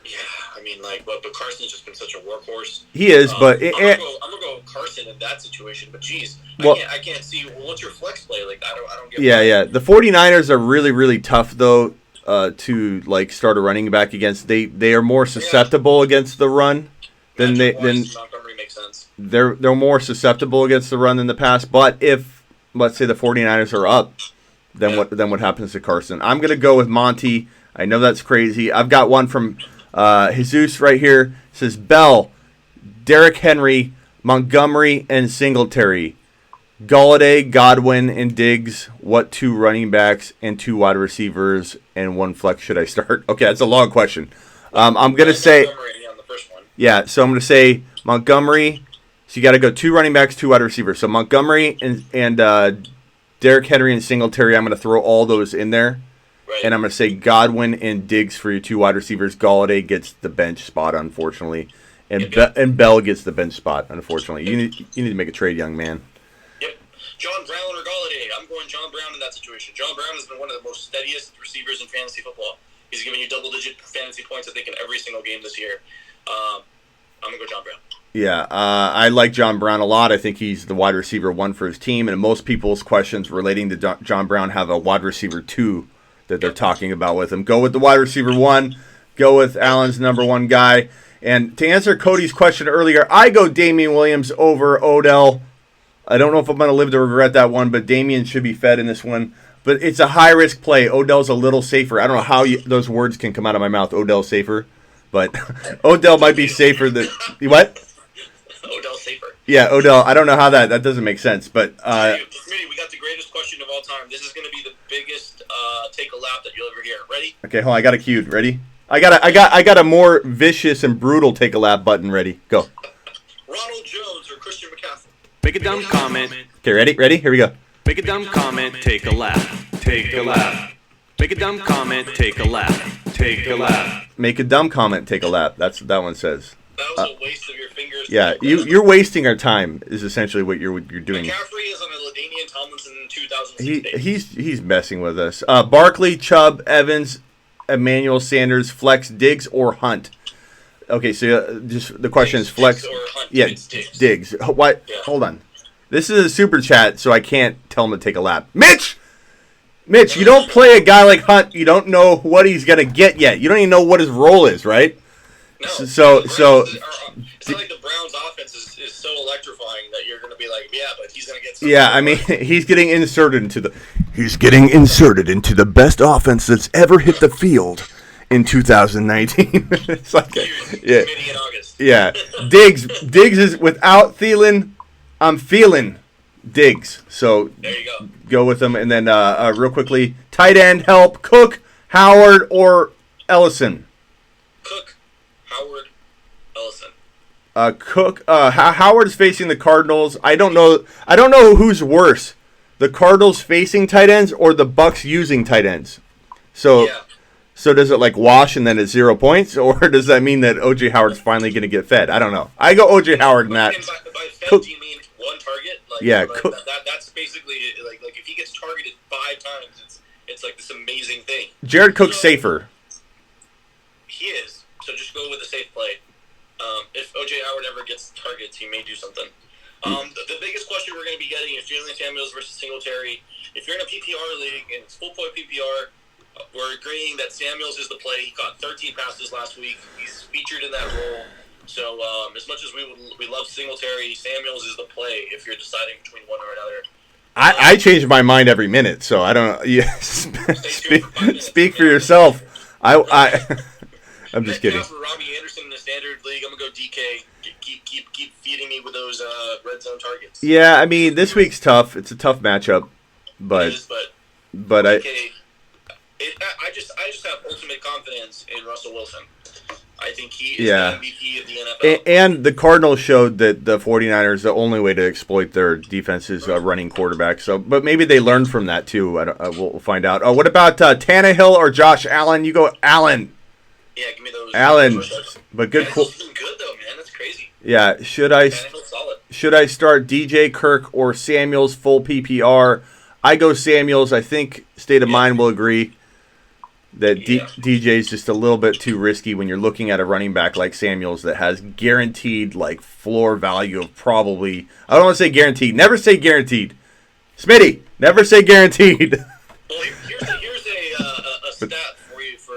Yeah, I mean, but Carson's just been such a workhorse. He is, but I'm gonna go Carson in that situation. But geez, I can't see. Well, what's your flex play? Like, I don't get. Yeah. The 49ers are really, really tough though to like start a running back against. They are more susceptible against the run than Montgomery makes sense. They're more susceptible against the run than the pass. But if let's say the 49ers are up, then what happens to Carson? I'm gonna go with Monty. I know that's crazy. I've got one from Jesus right here. It says Bell, Derrick Henry, Montgomery, and Singletary. Galladay, Godwin, and Diggs. What 2 running backs and 2 wide receivers and 1 flex should I start? Okay, that's a long question. I'm gonna say on the first one. Yeah, so I'm gonna say Montgomery. So you got to go 2 running backs, 2 wide receivers. So Montgomery and Derrick Henry and Singletary. I'm gonna throw all those in there. Right. And I'm going to say Godwin and Diggs for your 2 wide receivers. Galladay gets the bench spot, unfortunately. And and Bell gets the bench spot, unfortunately. You need to make a trade, young man. Yep. John Brown or Galladay? I'm going John Brown in that situation. John Brown has been one of the most steadiest receivers in fantasy football. He's giving you double-digit fantasy points, I think, in every single game this year. I'm going to go John Brown. Yeah, I like John Brown a lot. I think he's the wide receiver 1 for his team. And most people's questions relating to John Brown have a wide receiver 2 that they're talking about with him. Go with the wide receiver 1. Go with Allen's number 1 guy. And to answer Cody's question earlier, I go Damian Williams over Odell. I don't know if I'm going to live to regret that one, but Damian should be fed in this one. But it's a high-risk play. Odell's a little safer. I don't know how those words can come out of my mouth, Odell's safer. But Odell might be safer than... What? Odell's safer. Yeah, Odell. I don't know how that doesn't make sense, but... Smitty, we got the greatest question of all time. This is going to be the biggest take a lap that you'll ever hear. Ready? Okay, hold on. I got it queued. Ready? I got a more vicious and brutal take a lap button ready. Go. Ronald Jones or Christian McCaffrey? Make a dumb comment. Okay, ready? Ready? Here we go. Make a dumb comment. Take a lap. Take a lap. Make a dumb comment. Take a lap. Take a lap. Make a dumb comment. Take a lap. That's what that one says. That was a waste of your fingers. Yeah, you're wasting our time. Is essentially what you're doing. McCaffrey is on a LaDainian Tomlinson 2006. He's messing with us. Barkley, Chubb, Evans, Emmanuel Sanders, flex, Diggs, or Hunt. Okay, so just the question is flex. Diggs or Hunt. Yeah, Diggs. What? Yeah. Hold on. This is a super chat, so I can't tell him to take a lap. Mitch, you don't play a guy like Hunt. You don't know what he's gonna get yet. You don't even know what his role is, right? No. It's not like the Browns' offense is so electrifying that you're going to be like, yeah, but he's going to get something. Yeah, I mean, he's getting inserted into the best offense that's ever hit the field in 2019. It's like, yeah, in August. Yeah. Diggs is without Thielen. I'm feeling Diggs. So there you go with him. And then real quickly, tight end help: Cook, Howard, or Ellison. Cook, Howard, Ellison. Cook. Howard's facing the Cardinals. I don't know who's worse, the Cardinals facing tight ends or the Bucs using tight ends. So, yeah. So does it like wash and then it's 0 points, or does that mean that O.J. Howard's finally going to get fed? I don't know. I go O.J. Howard in that. By fed, do you mean one target? Like, yeah. That's basically like if he gets targeted 5 times, it's like this amazing thing. Jared Cook's safer. He is. So just go with a safe play. If O.J. Howard ever gets targets, he may do something. The biggest question we're going to be getting is Jalen Samuels versus Singletary. If you're in a PPR league and it's full point PPR, we're agreeing that Samuels is the play. He caught 13 passes last week. He's featured in that role. So as much as we love Singletary, Samuels is the play if you're deciding between one or another. I change my mind every minute, so I don't know. Yeah, speak for yourself. I'm just kidding. For Robbie Anderson in the standard league, I'm gonna go DK. Keep feeding me with those red zone targets. Yeah, I mean this week's tough. It's a tough matchup, but DK, I just have ultimate confidence in Russell Wilson. I think he is the MVP of the NFL. And the Cardinals showed that the 49ers, the only way to exploit their defense is running quarterback. So, but maybe they learned from that too. We'll find out. What about Tannehill or Josh Allen? You go Allen. Yeah, give me those. Allen, but good. Tannehill's been good though, man. That's crazy. Yeah, should I start DJ, Kirk, or Samuels full PPR? I go Samuels. I think State of Mind will agree that DJ is just a little bit too risky when you're looking at a running back like Samuels that has guaranteed like floor value of probably. I don't want to say guaranteed. Never say guaranteed. Smitty, never say guaranteed. Well, here's a stat for you for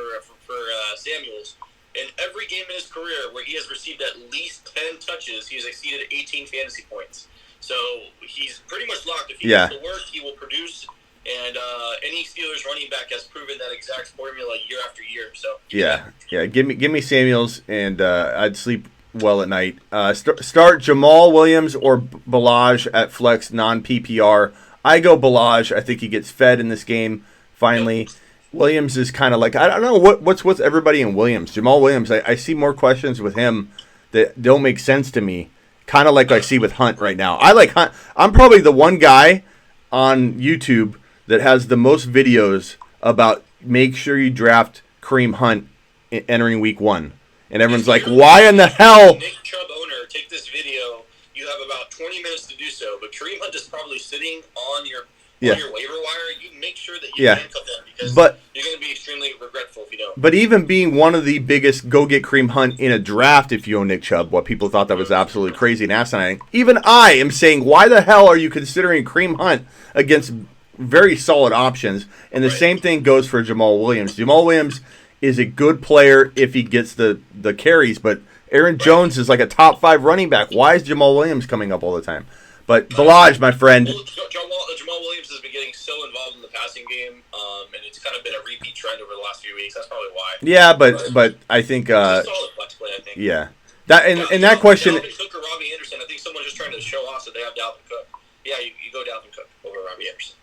Samuels. In every game in his career where he has received at least 10 touches, he has exceeded 18 fantasy points. So he's pretty much locked. If he gets to work, he will produce. And any Steelers running back has proven that exact formula year after year. So give me Samuels, and I'd sleep well at night. Start Jamal Williams or Balaj at flex non-PPR. I go Balaj. I think he gets fed in this game. Finally, yep. Williams is kind of like, I don't know what's with everybody in Williams. Jamal Williams, I see more questions with him that don't make sense to me. Kind of like I see with Hunt right now. I like Hunt. I'm probably the one guy on YouTube that has the most videos about make sure you draft Kareem Hunt entering week 1. And everyone's like, why in the hell? Nick Chubb owner, take this video. You have about 20 minutes to do so. But Kareem Hunt is probably sitting on your waiver wire. You make sure that you handcuff him because you're going to be extremely regretful if you don't. But even being one of the biggest go get Kareem Hunt in a draft if you own Nick Chubb, what people thought that was absolutely crazy and asinine, even I am saying, why the hell are you considering Kareem Hunt against very solid options? And the same thing goes for Jamal Williams. Jamal Williams is a good player if he gets the carries, but Aaron Jones is like a top 5 running back. Why is Jamal Williams coming up all the time? But Balaj, my friend. Jamal Williams has been getting so involved in the passing game, and it's kind of been a repeat trend over the last few weeks. That's probably why. Yeah, but I think it's a solid flex play, I think. Yeah. That and that question. Dalvin Cook or Robbie Anderson? I think someone's just trying to show off that they have Dalvin Cook. Yeah, you go Dalvin Cook over Robbie Anderson.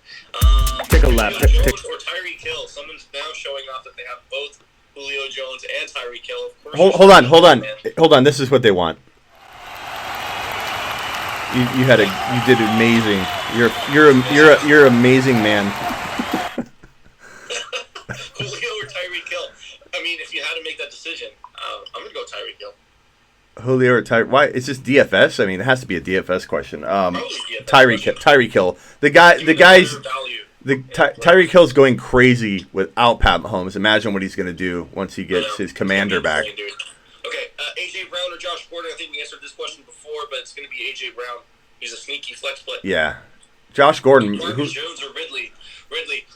Take a lap. Jones or Tyreek Hill. Someone's now showing off that they have both Julio Jones and Tyreek Hill. Of course. Hold on. This is what they want. You did amazing. You're amazing, man. Julio or Tyreek Hill? I mean, if you had to make that decision, I'm gonna go Tyreek Hill. Julio or Tyreek? Why? It's just DFS. I mean, it has to be a DFS question. Tyreek Hill. Tyreek Hill's going crazy without Pat Mahomes. Imagine what he's going to do once he gets his commander back. Okay, A.J. Brown or Josh Gordon? I think we answered this question before, but it's going to be A.J. Brown. He's a sneaky flex play. Yeah. Josh Gordon. Marvin Jones or Ridley?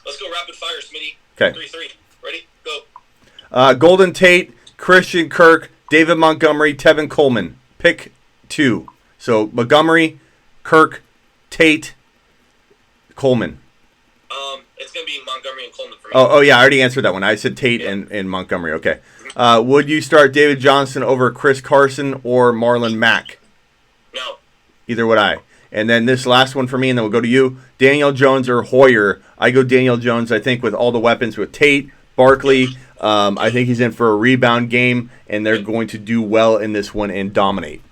Let's go rapid fire, Smitty. Okay. 3-3. Ready? Go. Golden Tate, Christian Kirk, David Montgomery, Tevin Coleman. Pick 2. So Montgomery, Kirk, Tate, Coleman. It's going to be Montgomery and Coleman for me. Oh yeah, I already answered that one. I said Tate and Montgomery. Okay. Would you start David Johnson over Chris Carson or Marlon Mack? No. Either would I. And then this last one for me, and then we'll go to you. Daniel Jones or Hoyer? I go Daniel Jones, I think, with all the weapons with Tate, Barkley. I think he's in for a rebound game, and they're going to do well in this one and dominate.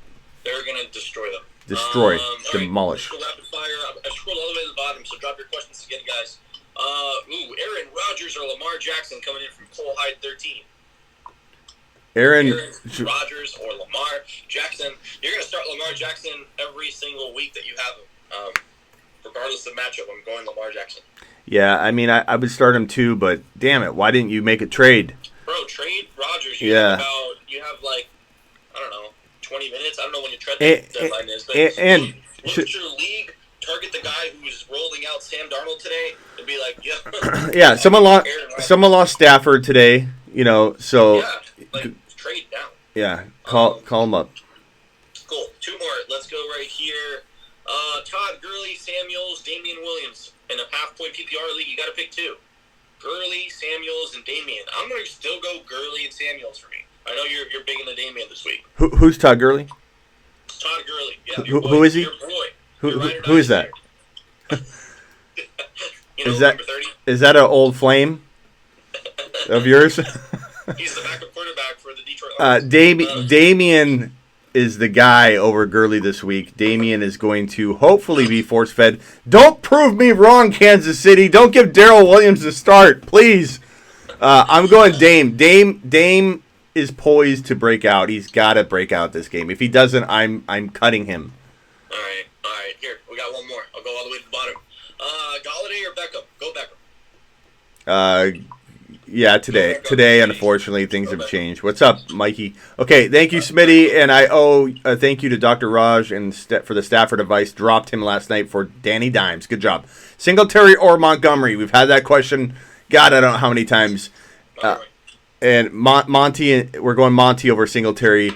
They're going to destroy them. Demolish. Right, rapid fire. I scrolled all the way to the bottom, so drop your questions again, guys. Aaron Rodgers or Lamar Jackson coming in from Cole Hyde 13. Aaron Rodgers or Lamar Jackson. You're going to start Lamar Jackson every single week that you have him. Regardless of matchup, I'm going Lamar Jackson. Yeah, I mean, I would start him too, but damn it, why didn't you make a trade? Bro, trade Rodgers. You have like, I don't know, 20 minutes. I don't know when your trade deadline is, but look at your league. Target the guy who's rolling out Sam Darnold today and be like, yeah. Yeah, someone lost Stafford today, so. Yeah, trade down. Yeah, call him up. Cool. 2 more. Let's go right here. Todd, Gurley, Samuels, Damian Williams. In a half-point PPR league, you got to pick 2. Gurley, Samuels, and Damian. I'm going to still go Gurley and Samuels for me. I know you're big into Damian this week. Who's Todd Gurley? Todd Gurley. Yeah, Who is he? Your boy. Who is that? You know, Is that number 30? is that an old flame of yours? He's the backup quarterback for the Detroit Lions. Damian is the guy over Gurley this week. Damian is going to hopefully be force-fed. Don't prove me wrong, Kansas City. Don't give Darrell Williams a start, please. I'm going Dame. Dame is poised to break out. He's got to break out this game. If he doesn't, I'm cutting him. All right. Here, we got one more. I'll go all the way to the bottom. Galladay or Beckham? Go Beckham. Yeah, today, unfortunately, things have changed. What's up, Mikey? Okay, thank you, Smitty, and I owe a thank you to Dr. Raj and for the Stafford advice. Dropped him last night for Danny Dimes. Good job. Singletary or Montgomery? We've had that question. God, I don't know how many times. And Monty, we're going Monty over Singletary.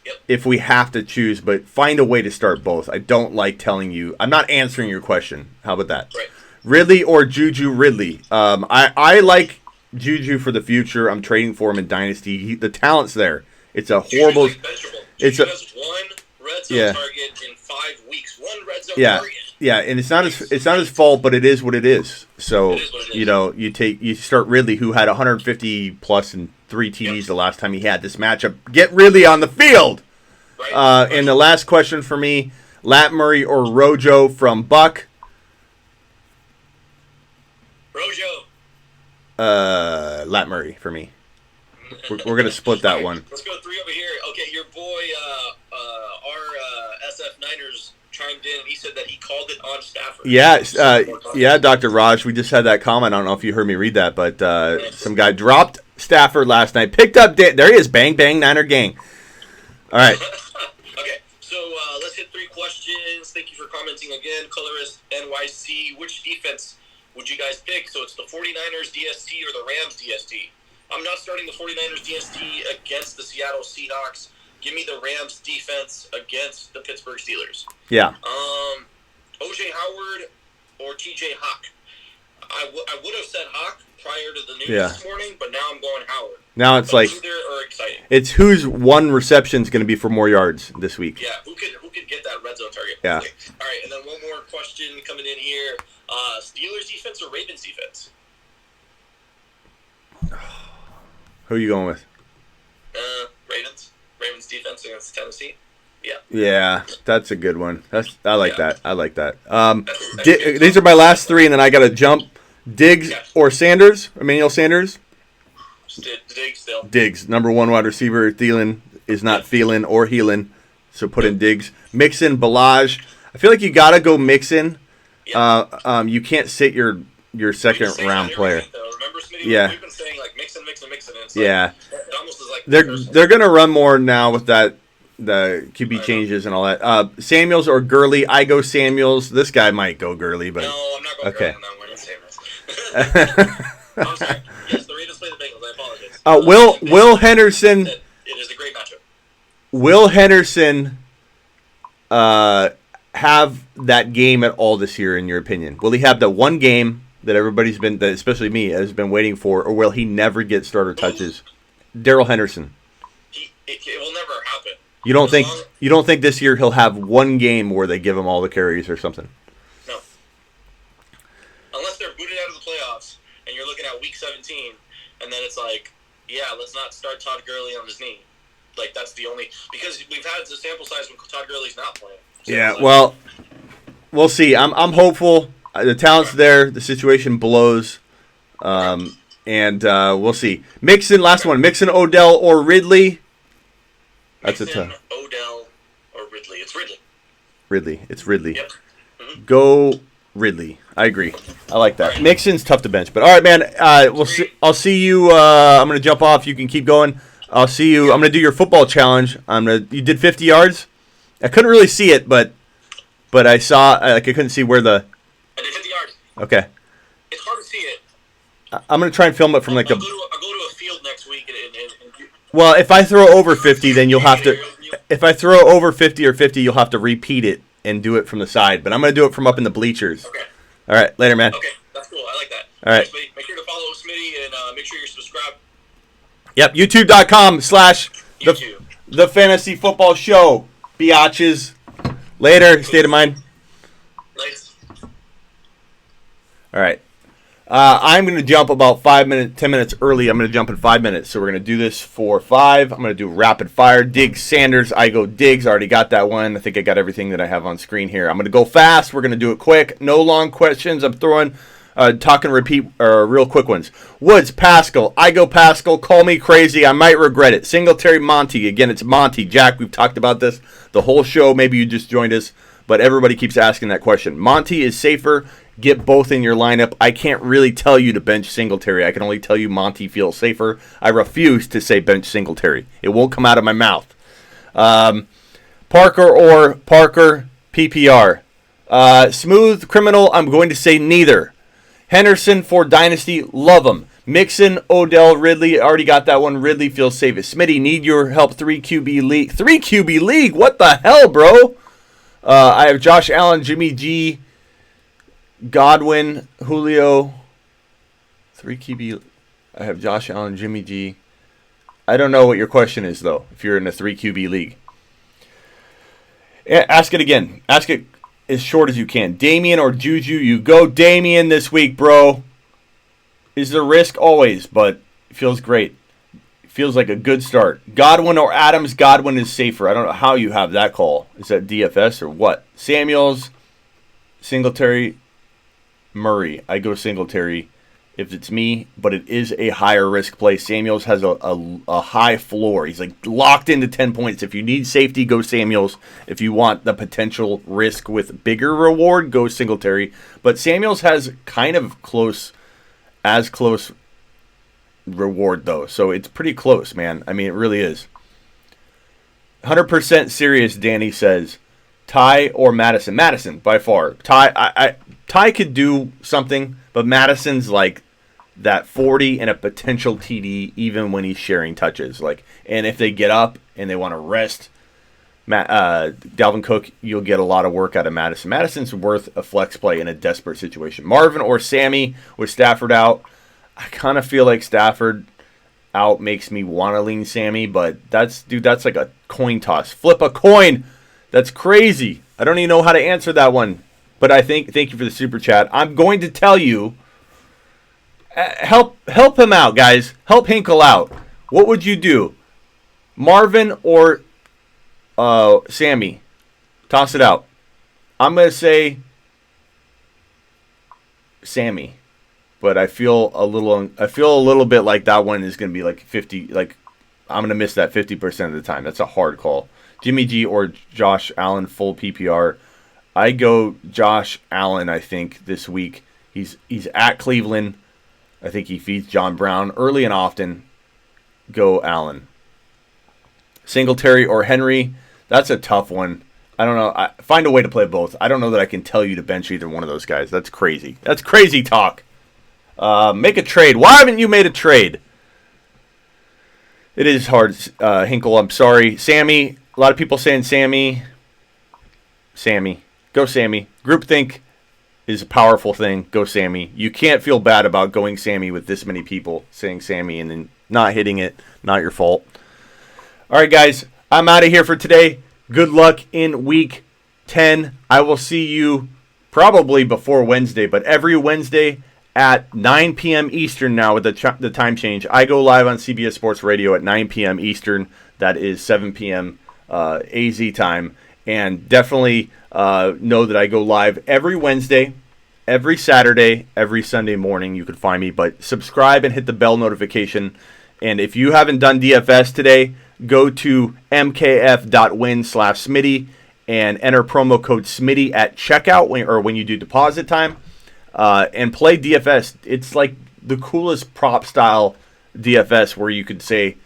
Yep. If we have to choose, but find a way to start both. I don't like telling you. I'm not answering your question. How about that? Right. Ridley or Juju Ridley? I like Juju for the future. I'm trading for him in Dynasty. The talent's there. It's a horrible. Juju has one red zone target in 5 weeks. One red zone target. Yeah, and it's not his fault, but it is what it is. So you start Ridley, who had 150 plus and 3 TDs the last time he had this matchup. Get Ridley on the field. Right. And the last question for me: Lat Murray or Rojo from Buck? Rojo. Lat Murray for me. We're gonna split that one. Let's go 3 over here. Okay, your boy, our SF Niners chimed in and he said that he called it on Stafford. Yeah, Dr. Raj. We just had that comment. I don't know if you heard me read that, but some guy dropped Stafford last night. Picked up. There he is. Bang bang Niner gang. All right. Okay, so let's hit 3 questions. Thank you for commenting again, Colorist NYC. Which defense would you guys pick? So it's the 49ers DST or the Rams DST. I'm not starting the 49ers DST against the Seattle Seahawks. Give me the Rams defense against the Pittsburgh Steelers. Yeah. O.J. Howard or T.J. Hawk. I would have said Hawk prior to the news this morning, but now I'm going Howard. Now it's like either are exciting. It's whose one reception is going to be for more yards this week. Yeah, who could get that red zone target? Yeah. Okay. All right, and then one more question coming in here. Steelers defense or Ravens defense? Who are you going with? Ravens. Ravens defense against Tennessee. Yeah. Yeah, that's a good one. I like that. I like that. These are my last 3, and then I got to jump. Diggs or Sanders? Emmanuel Sanders? Diggs still. Diggs, number 1 wide receiver. Thielen is not feeling or healing, so put in Diggs. Mixon, Balaj. I feel like you got to go Mixon. You can't sit your second round player. Remember, Smitty? Yeah. We've been saying like Mixon. It's it almost is like they're gonna run more now with the QB changes and all that. Samuels or Gurley? I go Samuels. This guy might go Gurley, but no, I'm not going okay. Gurley on that one. It's Samuels. I'm sorry. Yes, the Ravens play the Bengals. I apologize. Will Henderson? It is a great matchup. Will Henderson have that game at all this year, in your opinion? Will he have the one game that everybody's been, that especially me, has been waiting for, or will he never get starter touches? Darrell Henderson. It will never happen. You don't think this year he'll have one game where they give him all the carries or something? No. Unless they're booted out of the playoffs and you're looking at week 17 and then it's like, yeah, let's not start Todd Gurley on his knee. Like, that's the only, because we've had the sample size when Todd Gurley's not playing. Yeah, well, we'll see. I'm hopeful. The talent's there. The situation blows. And we'll see. Mixon, last one. Mixon, Odell, or Ridley? That's Mixon, a tough. Odell, or Ridley. It's Ridley. Ridley. It's Ridley. Yep. Mm-hmm. Go Ridley. I agree. I like that. Right. Mixon's tough to bench. But all right, man. We'll see. I'll see you. I'm going to jump off. You can keep going. I'll see you. I'm going to do your football challenge. You did 50 yards? I couldn't really see it, but I saw. I couldn't see where the. I did 50 yards. Okay. It's hard to see it. I'm going to try and film it from like I'll go to a field next week. Well, if I throw over 50, then you'll have to. If I throw over 50 or 50, you'll have to repeat it and do it from the side, but I'm going to do it from up in the bleachers. Okay. All right, later, man. Okay, that's cool. I like that. All right. Thanks, make sure to follow Smitty and make sure you're subscribed. Yep, youtube.com/the Fantasy Football Show. Biatches. Later, state of mind. Nice. All right. I'm going to jump about 10 minutes early. I'm going to jump in 5 minutes. So we're going to do this for 5. I'm going to do rapid fire. Diggs, Sanders. I go Diggs. I already got that one. I think I got everything that I have on screen here. I'm going to go fast. We're going to do it quick. No long questions. I'm throwing talk and repeat real quick ones. Woods, Pascal. I go Pascal. Call me crazy. I might regret it. Singletary, Monty. Again, it's Monty. Jack, we've talked about this the whole show. Maybe you just joined us, but everybody keeps asking that question. Monty is safer. Get both in your lineup. I can't really tell you to bench Singletary. I can only tell you Monty feels safer. I refuse to say bench Singletary. It won't come out of my mouth. Parker or Parker PPR. Smooth criminal. I'm going to say neither. Henderson for Dynasty. Love him. Mixon, Odell, Ridley. Already got that one. Ridley feels safest. Smitty, need your help. 3 QB league. 3 QB league? What the hell, bro? I have Josh Allen, Jimmy G, Godwin, Julio. 3 QB. I have Josh Allen, Jimmy G. I don't know what your question is, though, if you're in a 3 QB league. Ask it again. Ask it as short as you can. Damian or Juju? You go Damian this week, bro. Is there risk? Always, but it feels great. It feels like a good start. Godwin or Adams? Godwin is safer. I don't know how you have that call. Is that DFS or what? Samuels, Singletary, Murray. I go Singletary if it's me, but it is a higher risk play. Samuels has a high floor. He's like locked into 10 points. If you need safety, go Samuels. If you want the potential risk with bigger reward, go Singletary. But Samuels has kind of close reward, though. So it's pretty close, man. I mean, it really is. 100% serious, Danny says. Ty or Madison? Madison, by far. Ty could do something, but Madison's like that 40 and a potential TD even when he's sharing touches. And if they get up and they want to rest Dalvin Cook, you'll get a lot of work out of Madison. Madison's worth a flex play in a desperate situation. Marvin or Sammy with Stafford out. I kind of feel like Stafford out makes me want to lean Sammy, but that's like a coin toss. Flip a coin. That's crazy. I don't even know how to answer that one. But thank you for the super chat. I'm going to tell you, help him out, guys. Help Hinkle out. What would you do? Marvin or Sammy? Toss it out. I'm going to say Sammy. But I feel a little bit like that one is going to be like 50. Like I'm going to miss that 50% of the time. That's a hard call. Jimmy G or Josh Allen full PPR. I go Josh Allen, I think, this week. He's at Cleveland. I think he feeds John Brown early and often. Go Allen. Singletary or Henry, that's a tough one. I don't know. Find a way to play both. I don't know that I can tell you to bench either one of those guys. That's crazy. That's crazy talk. Make a trade. Why haven't you made a trade? It is hard, Hinkle. I'm sorry. Sammy. A lot of people saying Sammy. Go Sammy. Groupthink is a powerful thing. Go Sammy. You can't feel bad about going Sammy with this many people saying Sammy and then not hitting it. Not your fault. All right, guys. I'm out of here for today. Good luck in week 10. I will see you probably before Wednesday, but every Wednesday at 9 p.m. Eastern now with the time change. I go live on CBS Sports Radio at 9 p.m. Eastern. That is 7 p.m. AZ time. And definitely know that I go live every Wednesday, every Saturday, every Sunday morning. You can find me. But subscribe and hit the bell notification. And if you haven't done DFS today, go to mkf.win/Smitty and enter promo code Smitty at checkout when you do deposit time. And play DFS. It's like the coolest prop style DFS where you could say,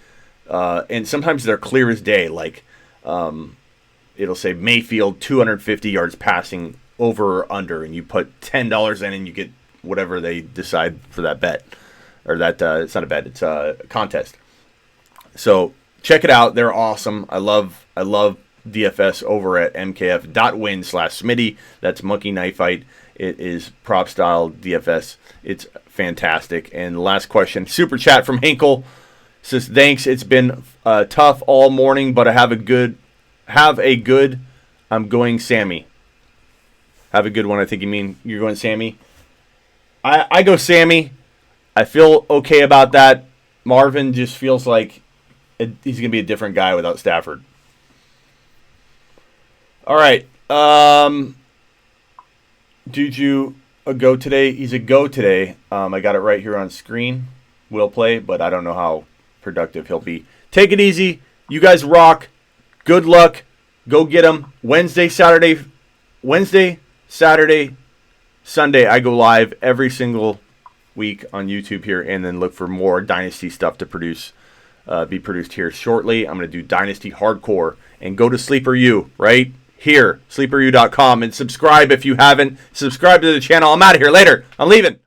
and sometimes they're clear as day, like it'll say Mayfield 250 yards passing over or under, and you put $10 in and you get whatever they decide for that bet. Or that it's not a bet, it's a contest. So check it out. They're awesome. I love DFS over at mkf.win/Smitty. That's Monkey Knife Fight. It is prop style DFS. It's fantastic. And the last question, super chat from Hinkle says, thanks. It's been tough all morning, but I have a good. I'm going Sammy. Have a good one. I think you mean you're going Sammy. I go Sammy. I feel okay about that. Marvin just feels like he's going to be a different guy without Stafford. All right. Juju, a go today. He's a go today. I got it right here on screen. Will play, but I don't know how productive he'll be. Take it easy. You guys rock. Good luck. Go get him. Wednesday, Saturday, Sunday, I go live every single week on YouTube here, and then look for more Dynasty stuff to be produced here shortly. I'm going to do Dynasty Hardcore, and go to Sleeper U right here, sleeperu.com, and subscribe if you haven't. Subscribe to the channel. I'm out of here. Later. I'm leaving.